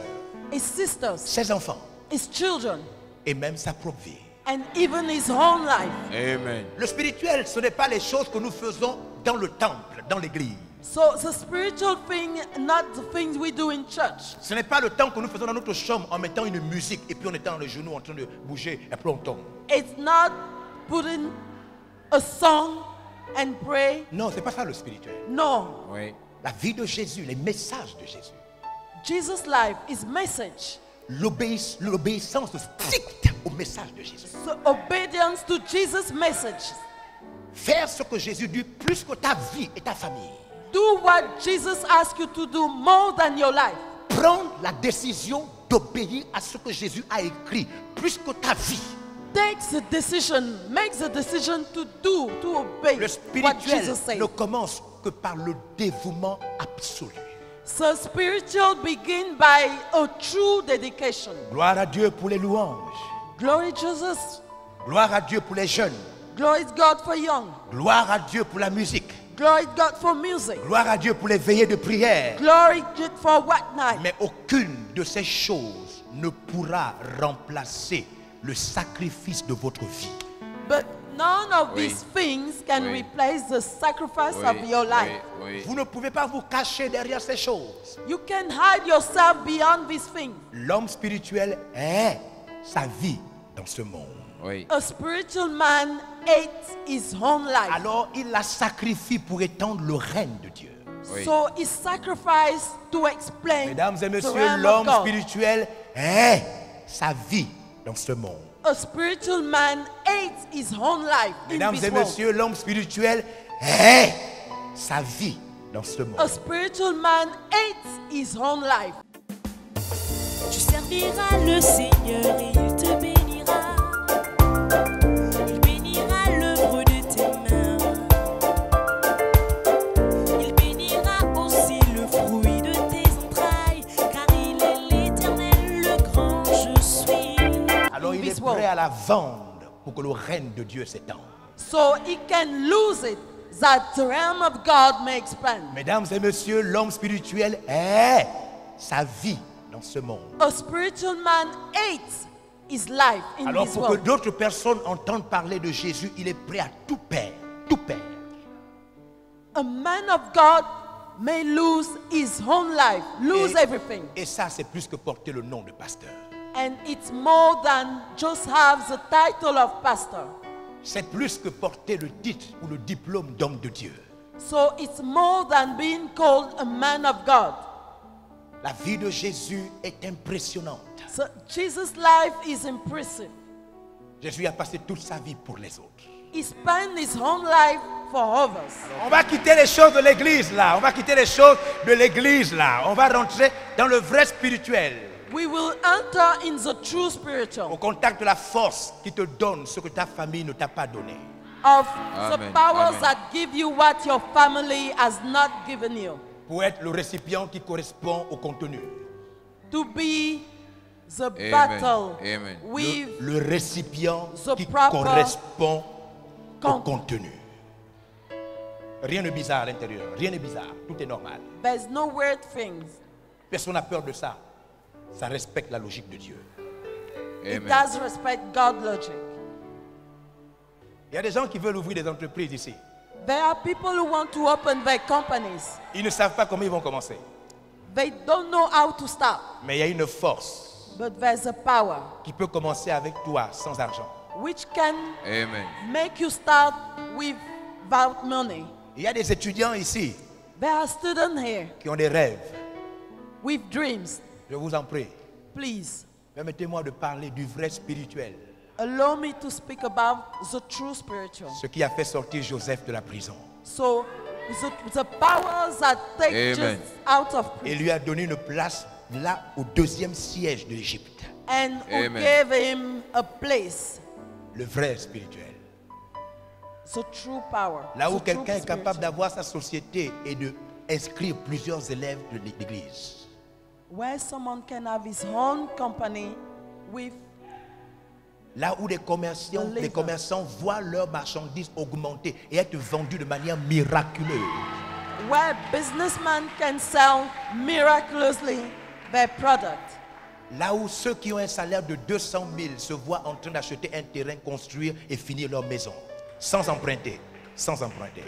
Speaker 1: his sisters,
Speaker 2: ses enfants
Speaker 1: his children,
Speaker 2: et même sa propre vie.
Speaker 1: and even his own life.
Speaker 3: Amen.
Speaker 2: Le spirituel, ce n'est pas les choses que nous faisons dans le temple, dans l'église.
Speaker 1: So the spiritual thing, not the things we do in church.
Speaker 2: Ce n'est pas le temps que nous faisons dans notre chambre en mettant une musique et puis on est dans les genoux en train de bouger et puis on tombe.
Speaker 1: It's not putting a song and pray.
Speaker 2: Non, ce n'est pas ça le spirituel.
Speaker 1: No.
Speaker 3: Oui.
Speaker 2: La vie de Jésus, les messages de Jésus.
Speaker 1: Jesus' life, his message.
Speaker 2: L'obéissance stricte au message de Jésus.
Speaker 1: So obedience to Jesus' message.
Speaker 2: Faire ce que Jésus dit plus que ta vie et ta famille.
Speaker 1: Do what Jesus asked you to do more than your life.
Speaker 2: Prendre la décision d'obéir à ce que Jésus a écrit plus que ta vie.
Speaker 1: Takes the decision, makes the decision to do, to obey
Speaker 2: Le
Speaker 1: what
Speaker 2: spirituel
Speaker 1: Jesus said.
Speaker 2: ne commence que par le dévouement absolu.
Speaker 1: So spiritual begin by a true dedication.
Speaker 2: Gloire à Dieu pour les louanges.
Speaker 1: Glory Jesus.
Speaker 2: Gloire à Dieu pour les jeunes.
Speaker 1: Glory to God for young.
Speaker 2: Gloire à Dieu pour la musique.
Speaker 1: Glory to God for music.
Speaker 2: Gloire à Dieu pour les veillées de prière.
Speaker 1: Glory to for what night?
Speaker 2: Mais aucune de ces choses ne pourra remplacer le sacrifice de votre vie.
Speaker 1: But none of
Speaker 3: Oui.
Speaker 1: these things can
Speaker 3: Oui.
Speaker 1: replace the sacrifice
Speaker 3: Oui,
Speaker 1: of your life.
Speaker 3: oui, oui.
Speaker 2: Vous ne pouvez pas vous cacher derrière ces choses.
Speaker 1: You can hide yourself beyond these things.
Speaker 2: L'homme spirituel est sa vie dans ce monde.
Speaker 3: Oui.
Speaker 1: A spiritual man hates his own life.
Speaker 2: Alors il la sacrifie pour étendre le règne de Dieu.
Speaker 3: Oui.
Speaker 1: So he sacrificed to explain
Speaker 2: Mesdames et
Speaker 1: the
Speaker 2: messieurs,
Speaker 1: realm of
Speaker 2: l'homme
Speaker 1: God.
Speaker 2: spirituel est sa vie dans ce monde.
Speaker 1: A spiritual man hates his own life in
Speaker 2: Mesdames
Speaker 1: this
Speaker 2: et
Speaker 1: world.
Speaker 2: messieurs, l'homme spirituel est sa vie dans ce monde.
Speaker 1: A spiritual man hates his own life.
Speaker 5: Tu serviras le Seigneur et il te bénira. Il bénira l'œuvre de tes mains. Il bénira aussi le fruit de tes entrailles, car il est l'Éternel, le grand je suis.
Speaker 2: Alors il
Speaker 1: this
Speaker 2: est
Speaker 1: world.
Speaker 2: prêt à la vendre pour que le règne de Dieu s'étende.
Speaker 1: So he can lose it that the realm of God may expand.
Speaker 2: Mesdames et messieurs, l'homme spirituel est sa vie dans ce monde.
Speaker 1: A spiritual man hates his life in
Speaker 2: Alors
Speaker 1: this
Speaker 2: pour que
Speaker 1: world.
Speaker 2: d'autres personnes entendent parler de Jésus, il est prêt à tout perdre, tout perdre.
Speaker 1: A man of God may lose his own life, lose everything.
Speaker 2: Et ça, c'est plus que porter le nom de pasteur.
Speaker 1: And it's more than just have the title of pastor.
Speaker 2: C'est plus que porter le titre ou le diplôme d'homme de Dieu.
Speaker 1: So it's more than being called a man of God.
Speaker 2: La vie de Jésus est impressionnante.
Speaker 1: So Jesus' life is impressive.
Speaker 2: Jésus a passé toute sa vie pour les autres.
Speaker 1: He spent his own life for others.
Speaker 2: On va quitter les choses de l'église là. On va quitter les choses de l'église là. On va rentrer dans le vrai spirituel.
Speaker 1: We will enter in the true
Speaker 2: Au
Speaker 1: spiritual
Speaker 2: contact de la force qui te donne ce que ta famille ne t'a pas donné.
Speaker 1: of
Speaker 3: Amen.
Speaker 1: the powers
Speaker 3: Amen.
Speaker 1: that give you what your family has not given you.
Speaker 2: Pour être le récipient qui correspond au contenu.
Speaker 1: To be the
Speaker 3: Amen.
Speaker 1: battle
Speaker 3: Amen.
Speaker 1: with
Speaker 2: Le récipient
Speaker 1: The
Speaker 2: qui
Speaker 1: proper
Speaker 2: correspond au
Speaker 1: con-
Speaker 2: contenu. Rien de bizarre à l'intérieur. Rien de bizarre. Tout est normal.
Speaker 1: there's no weird things.
Speaker 2: Personne n'a peur de ça. Ça respecte la logique de Dieu.
Speaker 1: It
Speaker 3: Amen.
Speaker 1: does respect God logic.
Speaker 2: Il y a des gens qui veulent ouvrir des entreprises ici.
Speaker 1: There are people who want to open their companies.
Speaker 2: Ils ne savent pas comment ils vont commencer.
Speaker 1: They don't know how to start,
Speaker 2: Mais il y a une force
Speaker 1: but there's a power
Speaker 2: qui peut commencer avec toi sans argent.
Speaker 1: which can
Speaker 3: Amen.
Speaker 1: make you start without money.
Speaker 2: Il y a des étudiants ici
Speaker 1: There are students here
Speaker 2: qui ont des rêves.
Speaker 1: with dreams.
Speaker 2: Je vous en prie.
Speaker 1: Please,
Speaker 2: Permettez-moi de parler du vrai spirituel.
Speaker 1: Allow me to speak about the true spiritual.
Speaker 2: Ce qui a fait sortir Joseph de la prison.
Speaker 1: So, the powers that take
Speaker 3: Amen.
Speaker 1: Jesus out of
Speaker 2: Et
Speaker 1: prison
Speaker 2: lui a donné une place là au deuxième siège de l'Égypte.
Speaker 1: and who
Speaker 3: Amen.
Speaker 1: gave him a place,
Speaker 2: Le vrai spirituel.
Speaker 1: the true power.
Speaker 2: Là où
Speaker 1: the true
Speaker 2: quelqu'un est capable
Speaker 1: spiritual.
Speaker 2: d'avoir sa société et de inscrire plusieurs élèves de l'église.
Speaker 1: Where someone can have his own company with
Speaker 2: Là où les commerçants voient leurs marchandises augmenter et être vendues de manière miraculeuse.
Speaker 1: where businessmen can sell miraculously their product.
Speaker 2: Là où ceux qui ont un salaire de 200 000 se voient en train d'acheter un terrain, construire et finir leur maison. Sans emprunter. Sans emprunter.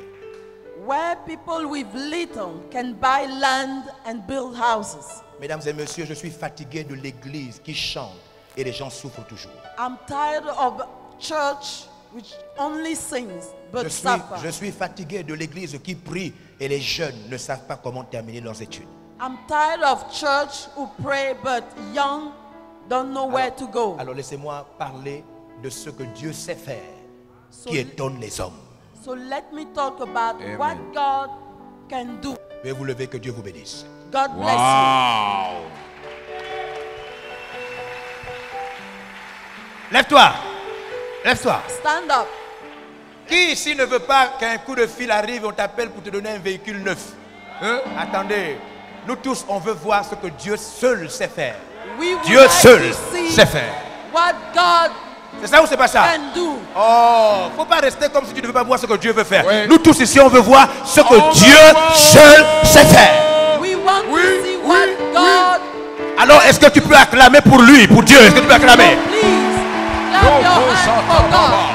Speaker 1: Where people with little can buy land and build houses.
Speaker 2: Mesdames et messieurs, je suis fatigué de l'église qui chante et les gens souffrent toujours.
Speaker 1: I'm tired of church which only sings but suffer.
Speaker 2: Je suis fatigué de l'église qui prie et les jeunes ne savent pas comment terminer leurs études.
Speaker 1: I'm tired of church who pray but young don't know where to go.
Speaker 2: Alors laissez-moi parler de ce que Dieu sait faire,
Speaker 1: So,
Speaker 2: qui étonne les hommes.
Speaker 1: so let me talk about
Speaker 3: Amen.
Speaker 1: what God can do.
Speaker 2: Veuillez vous lever, que Dieu vous bénisse.
Speaker 1: God bless
Speaker 3: Wow.
Speaker 2: Lève-toi. Lève-toi.
Speaker 1: you. Stand up.
Speaker 2: Qui ici ne veut pas qu'un coup de fil arrive et on t'appelle pour te donner un véhicule neuf? Attendez. Nous tous, on veut voir ce que Dieu seul sait faire.
Speaker 1: We would
Speaker 2: Dieu
Speaker 1: like
Speaker 2: seul
Speaker 1: to see
Speaker 2: sait faire.
Speaker 1: what God
Speaker 2: C'est ça ou c'est pas ça?
Speaker 1: can do.
Speaker 2: Oh, faut pas rester comme si tu ne veux pas voir ce que Dieu veut faire.
Speaker 3: Oui.
Speaker 2: Nous tous ici, on veut voir ce que
Speaker 3: On veut
Speaker 2: Dieu
Speaker 3: voir.
Speaker 2: seul sait faire.
Speaker 1: We want to see what God
Speaker 2: Alors, est-ce que tu peux acclamer pour lui, pour Dieu? Est-ce que tu peux acclamer?
Speaker 1: Please clap your hands for God.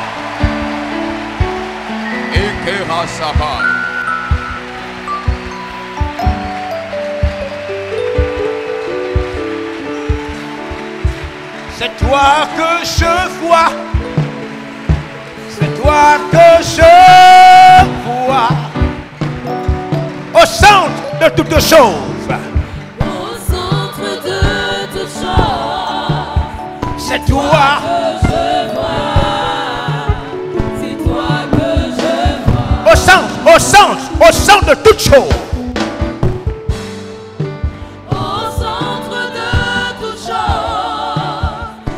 Speaker 2: C'est toi que je vois. C'est toi que je vois. Au centre de toutes choses.
Speaker 5: Au centre de toutes choses,
Speaker 2: C'est toi.
Speaker 5: que je vois. C'est toi que je vois.
Speaker 2: Au centre, au centre, au centre de toutes choses.
Speaker 5: Au centre de toutes choses,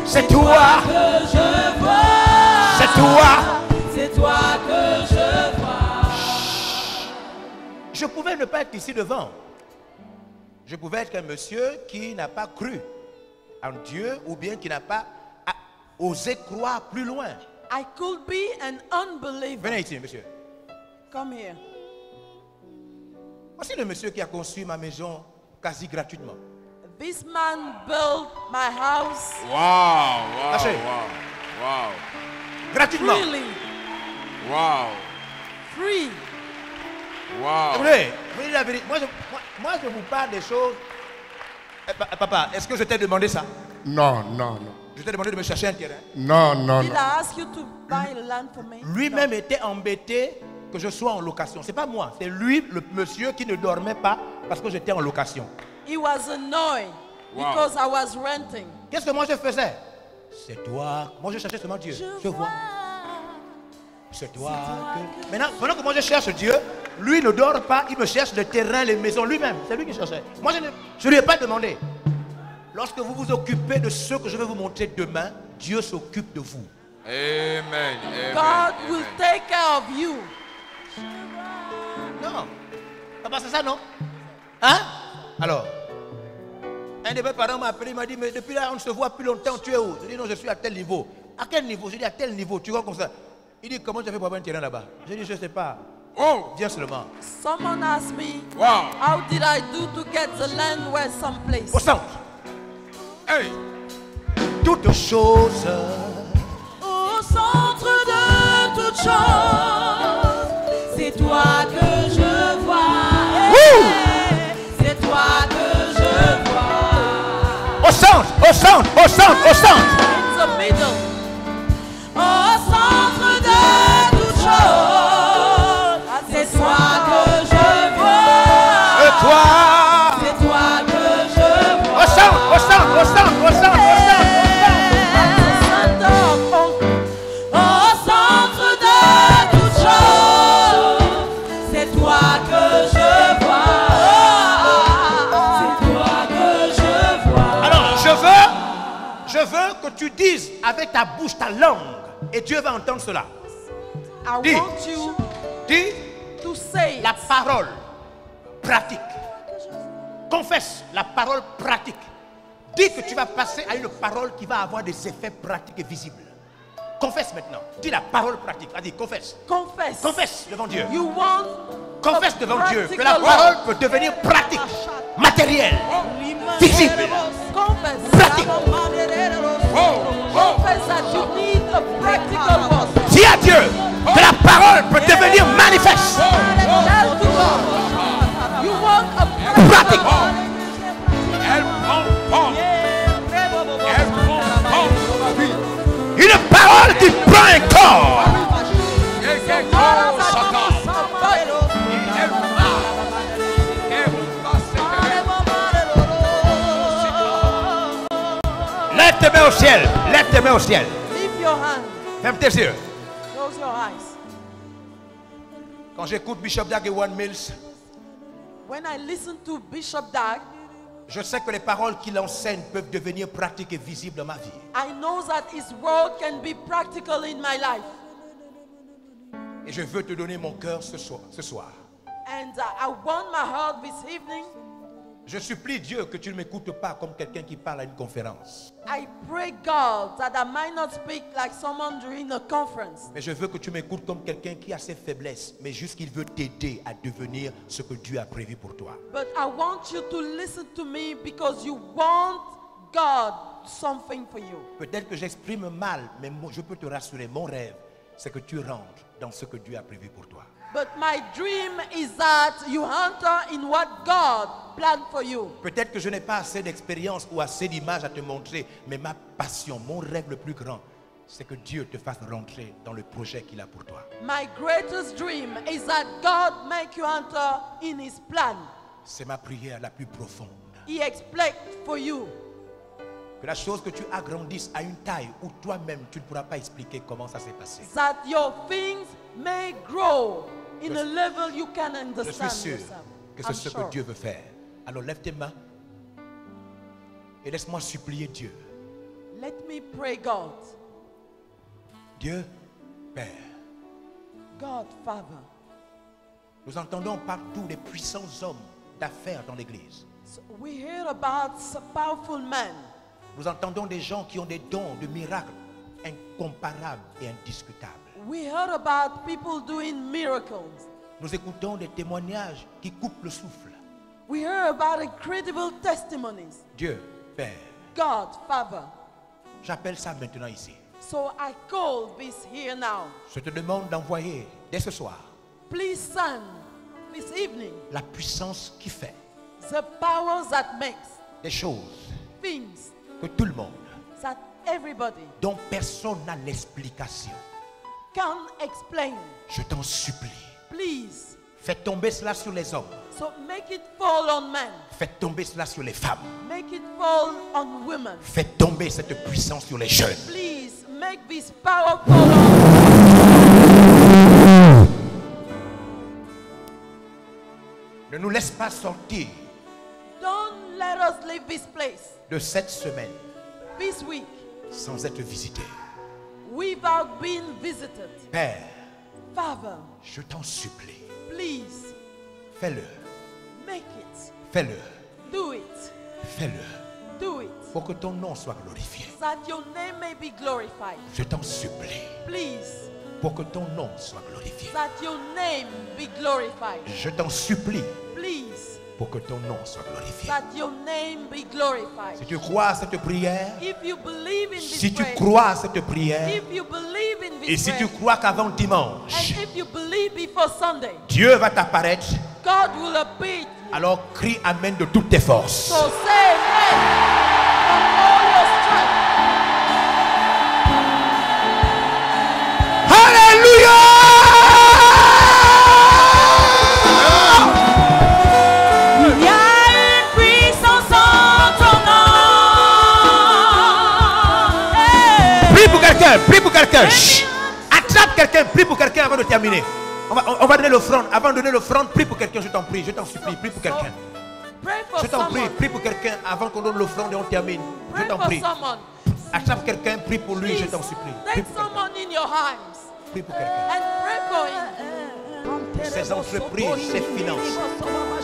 Speaker 2: C'est toi.
Speaker 5: que je vois.
Speaker 2: C'est toi.
Speaker 5: C'est toi que je vois.
Speaker 2: Je pouvais ne pas être ici devant. Je pouvais être un monsieur qui n'a pas cru en Dieu ou bien qui n'a pas osé croire plus loin.
Speaker 1: I could be an unbeliever.
Speaker 2: Venez ici, monsieur.
Speaker 1: Come here.
Speaker 2: Voici le monsieur qui a conçu ma maison quasi gratuitement.
Speaker 1: This man built my house
Speaker 3: Wow, wow,
Speaker 2: Lâchez.
Speaker 3: wow,
Speaker 2: Gratuitement.
Speaker 1: freely,
Speaker 3: wow,
Speaker 1: free.
Speaker 3: wow, wow.
Speaker 2: Vous voulez la vérité. Moi, je vous parle des choses. Papa, est-ce que je t'ai demandé ça?
Speaker 4: Non, non, non.
Speaker 2: Je t'ai demandé de me chercher un terrain.
Speaker 4: Non, non,
Speaker 1: Did
Speaker 4: non.
Speaker 1: I ask you to buy land for me?
Speaker 2: Lui-même était embêté que je sois en location. C'est pas moi, c'est lui, le monsieur qui ne dormait pas parce que j'étais en location.
Speaker 1: He was annoyed because I was renting.
Speaker 2: Qu'est-ce que moi je faisais? C'est toi. Moi je cherchais seulement Dieu. Je vois. C'est toi. Que... Maintenant, pendant que moi je cherche Dieu, lui ne dort pas, il me cherche le terrain, les maisons lui-même. C'est lui qui cherchait. Moi je ne lui ai pas demandé. Lorsque vous vous occupez de ce que je vais vous montrer demain, Dieu s'occupe de vous.
Speaker 3: Amen.
Speaker 1: God will take care of you.
Speaker 2: Non. Papa, c'est ça, non? Hein? Alors, un de mes parents m'a appelé, il m'a dit, mais depuis là, on ne se voit plus longtemps, tu es où? Je dis, non, je suis à tel niveau. À quel niveau? Je dis, à tel niveau, tu vois comme ça. Il dit, comment tu as fait pour avoir un terrain là-bas? Je dis, je ne sais pas.
Speaker 3: Oh,
Speaker 2: Viens seulement.
Speaker 1: Someone asked me,
Speaker 3: wow.
Speaker 1: how did I do to get the land where someplace?
Speaker 2: Au centre.
Speaker 3: Hey.
Speaker 2: Toutes choses.
Speaker 5: Au centre de toutes choses, c'est toi que je vois. C'est toi que je vois.
Speaker 2: Au centre, au centre, au centre, au centre.
Speaker 1: In the middle.
Speaker 5: Au centre de toutes choses, c'est toi que je vois.
Speaker 2: Et toi.
Speaker 5: C'est toi que je vois.
Speaker 2: Au centre, au centre, au centre, au centre, au centre. veux que tu dises avec ta bouche, ta langue, et Dieu va entendre cela.
Speaker 1: I
Speaker 2: Dis.
Speaker 1: want you
Speaker 2: Dis
Speaker 1: to say
Speaker 2: la parole pratique. Confesse la parole pratique. Dis que tu vas passer à une parole qui va avoir des effets pratiques et visibles. Confesse maintenant. Dis la parole pratique. Vas-y, confesse.
Speaker 1: confess.
Speaker 2: Confesse devant Dieu.
Speaker 1: You want
Speaker 2: Confesse
Speaker 1: a
Speaker 2: devant Dieu que la
Speaker 1: practical
Speaker 2: parole
Speaker 1: life.
Speaker 2: peut devenir pratique, matérielle, visible.
Speaker 1: Confess.
Speaker 2: Pratique.
Speaker 1: Confess that you need a practical one.
Speaker 2: Dis à Dieu que la parole peut devenir manifeste.
Speaker 1: Tell to God. You want a
Speaker 2: Pratique.
Speaker 1: practical one.
Speaker 3: Elle prend forme. Elle prend forme.
Speaker 2: Une parole qui prend un corps.
Speaker 3: Et qu'elle commence à parler. Elle parle. Elle passe.
Speaker 2: Lève tes mains au ciel. Lève tes mains au ciel.
Speaker 1: Lift your hand.
Speaker 2: Ferme tes yeux.
Speaker 1: Close your eyes.
Speaker 2: Quand j'écoute Bishop Dag et One Mills,
Speaker 1: When I listen to Bishop Dag,
Speaker 2: je sais que les paroles qu'il enseigne peuvent devenir pratiques et visibles dans ma vie.
Speaker 1: I know that his word can be practical in my life.
Speaker 2: Et je veux te donner mon cœur ce soir.
Speaker 1: And I want my heart this evening.
Speaker 2: Je supplie Dieu que tu ne m'écoutes pas comme quelqu'un qui parle à une conférence.
Speaker 1: I pray God that I might not speak like someone during a conference.
Speaker 2: Mais je veux que tu m'écoutes comme quelqu'un qui a ses faiblesses, mais juste qu'il veut t'aider à devenir ce que Dieu a prévu pour toi.
Speaker 1: But I want you to listen to me because you want God something for you.
Speaker 2: Peut-être que j'exprime mal, mais je peux te rassurer, mon rêve, c'est que tu rentres dans ce que Dieu a prévu pour toi.
Speaker 1: But my dream is that you enter in what God planned for you.
Speaker 2: Peut-être que je n'ai pas assez d'expérience ou assez d'images à te montrer, mais ma passion, mon rêve le plus grand, c'est que Dieu te fasse rentrer dans le projet qu'il a pour toi.
Speaker 1: My greatest dream is that God make you enter in his plan.
Speaker 2: C'est ma prière la plus profonde.
Speaker 1: He expects for you.
Speaker 2: Que la chose que tu agrandisses à une taille où toi-même tu ne pourras pas expliquer comment ça s'est passé.
Speaker 1: That your things may grow in a level you can
Speaker 2: Je
Speaker 1: understand
Speaker 2: suis sûr
Speaker 1: yourself.
Speaker 2: que
Speaker 1: I'm
Speaker 2: c'est ce
Speaker 1: sure.
Speaker 2: que Dieu veut faire. Alors lève tes mains et laisse-moi supplier Dieu.
Speaker 1: Let me pray God.
Speaker 2: Dieu, Père,
Speaker 1: God, Father.
Speaker 2: nous entendons partout les puissants hommes d'affaires dans l'église.
Speaker 1: So we hear about some powerful men.
Speaker 2: Nous entendons des gens qui ont des dons de miracles incomparables et indiscutables.
Speaker 1: We heard about people doing miracles.
Speaker 2: Nous écoutons des témoignages qui coupent le souffle.
Speaker 1: We hear about incredible testimonies.
Speaker 2: Dieu, Père,
Speaker 1: God, Father.
Speaker 2: j'appelle ça maintenant ici.
Speaker 1: So I call this here now.
Speaker 2: Je te demande d'envoyer dès ce soir
Speaker 1: Please send this evening
Speaker 2: la puissance qui fait
Speaker 1: the powers that makes
Speaker 2: des choses
Speaker 1: things
Speaker 2: que tout le monde,
Speaker 1: that everybody
Speaker 2: dont personne n'a l'explication.
Speaker 1: can explain.
Speaker 2: Je t'en supplie.
Speaker 1: Please.
Speaker 2: Fais tomber cela sur les hommes.
Speaker 1: So make it fall on men.
Speaker 2: Fais tomber cela sur les femmes.
Speaker 1: Make it fall on women.
Speaker 2: Fais tomber cette puissance sur les jeunes.
Speaker 1: Please make this power fall on.
Speaker 2: Ne nous laisse pas sortir
Speaker 1: Don't let us leave this place
Speaker 2: de cette semaine
Speaker 1: this week
Speaker 2: sans être visités.
Speaker 1: without being visited.
Speaker 2: Père,
Speaker 1: Father,
Speaker 2: je t'en supplie.
Speaker 1: please
Speaker 2: Fais-le.
Speaker 1: make it.
Speaker 2: Fais-le.
Speaker 1: Do it.
Speaker 2: Fais-le.
Speaker 1: Do it.
Speaker 2: Pour que ton nom soit glorifié.
Speaker 1: That your name may be glorified.
Speaker 2: Je t'en supplie.
Speaker 1: Please.
Speaker 2: Pour que ton nom soit glorifié.
Speaker 1: That your name be glorified.
Speaker 2: Je t'en supplie.
Speaker 1: Please.
Speaker 2: Pour que ton nom soit glorifié.
Speaker 1: That your name be glorified.
Speaker 2: Si tu crois à cette prière,
Speaker 1: If you believe in this
Speaker 2: si tu
Speaker 1: prayer,
Speaker 2: crois à cette prière,
Speaker 1: if you believe in
Speaker 2: et
Speaker 1: this
Speaker 2: si tu
Speaker 1: prayer,
Speaker 2: crois qu'avant
Speaker 1: and
Speaker 2: dimanche,
Speaker 1: if you believe before Sunday,
Speaker 2: Dieu va t'apparaître,
Speaker 1: God will appear.
Speaker 2: alors crie Amen de toutes tes forces.
Speaker 1: So say amen from all your strength.
Speaker 2: Alléluia!
Speaker 5: Il y a une puissance en ton nom. Hey.
Speaker 2: Prie pour quelqu'un, prie pour quelqu'un. Chut. Attrape quelqu'un, prie pour quelqu'un avant de terminer. On va donner l'offrande. Avant de donner l'offrande, prie pour quelqu'un, je t'en prie, je t'en supplie, prie pour quelqu'un.
Speaker 1: Pray for
Speaker 2: Je t'en prie,
Speaker 1: someone.
Speaker 2: prie pour quelqu'un avant qu'on donne l'offrande et on termine. Je
Speaker 1: Pray
Speaker 2: t'en
Speaker 1: for
Speaker 2: prie.
Speaker 1: someone.
Speaker 2: À chaque fois que quelqu'un prie pour lui, je t'en supplie. Prie
Speaker 1: Take
Speaker 2: pour quelqu'un.
Speaker 1: someone in your arms
Speaker 2: Prie pour quelqu'un.
Speaker 1: and pray for him.
Speaker 2: Ses entreprises, ses finances.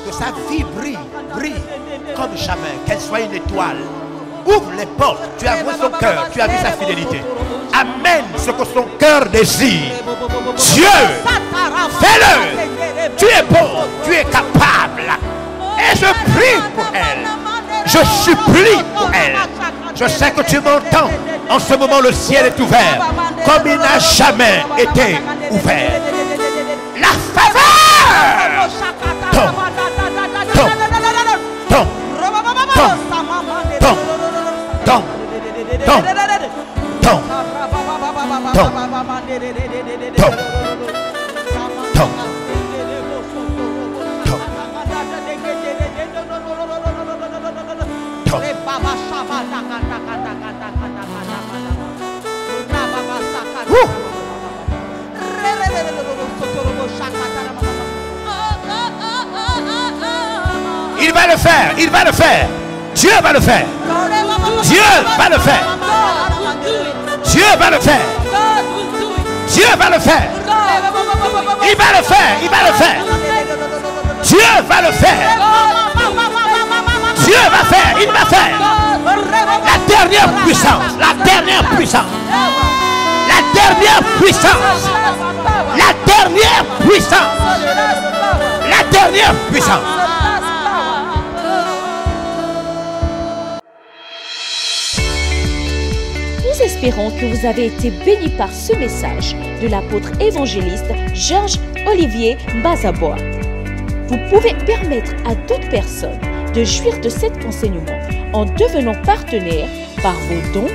Speaker 2: Que sa vie brille, brille comme jamais. Qu'elle soit une étoile. Ouvre les portes. Tu as vu son cœur, tu as vu sa fidélité. Amène ce que son cœur désire. Dieu, fais-le. Tu es bon, tu es capable. Et je prie pour elle. Je supplie pour elle. Je sais que tu m'entends. En ce moment, le ciel est ouvert comme il n'a jamais été ouvert. La faveur tombe, tombe, tombe, tombe, tombe, tombe, tombe, tombe, tombe, tombe, il va le faire, il va le faire. Dieu va le faire. Dieu va le faire. Dieu va le faire. Dieu va le faire. Il va le faire, il va le faire. Dieu va le faire. Dieu va faire, il va faire. La dernière puissance, la dernière puissance. La dernière puissance. La dernière puissance. La dernière puissance.
Speaker 6: Nous espérons que vous avez été bénis par ce message de l'apôtre évangéliste Georges Olivier Bazabois. Vous pouvez permettre à d'autres personnes de jouir de cet enseignement en devenant partenaire par vos dons,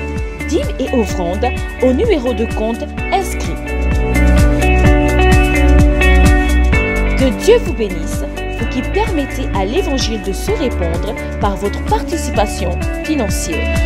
Speaker 6: dîmes et offrandes au numéro de compte inscrit. Que Dieu vous bénisse, vous qui permettez à l'évangile de se répandre par votre participation financière.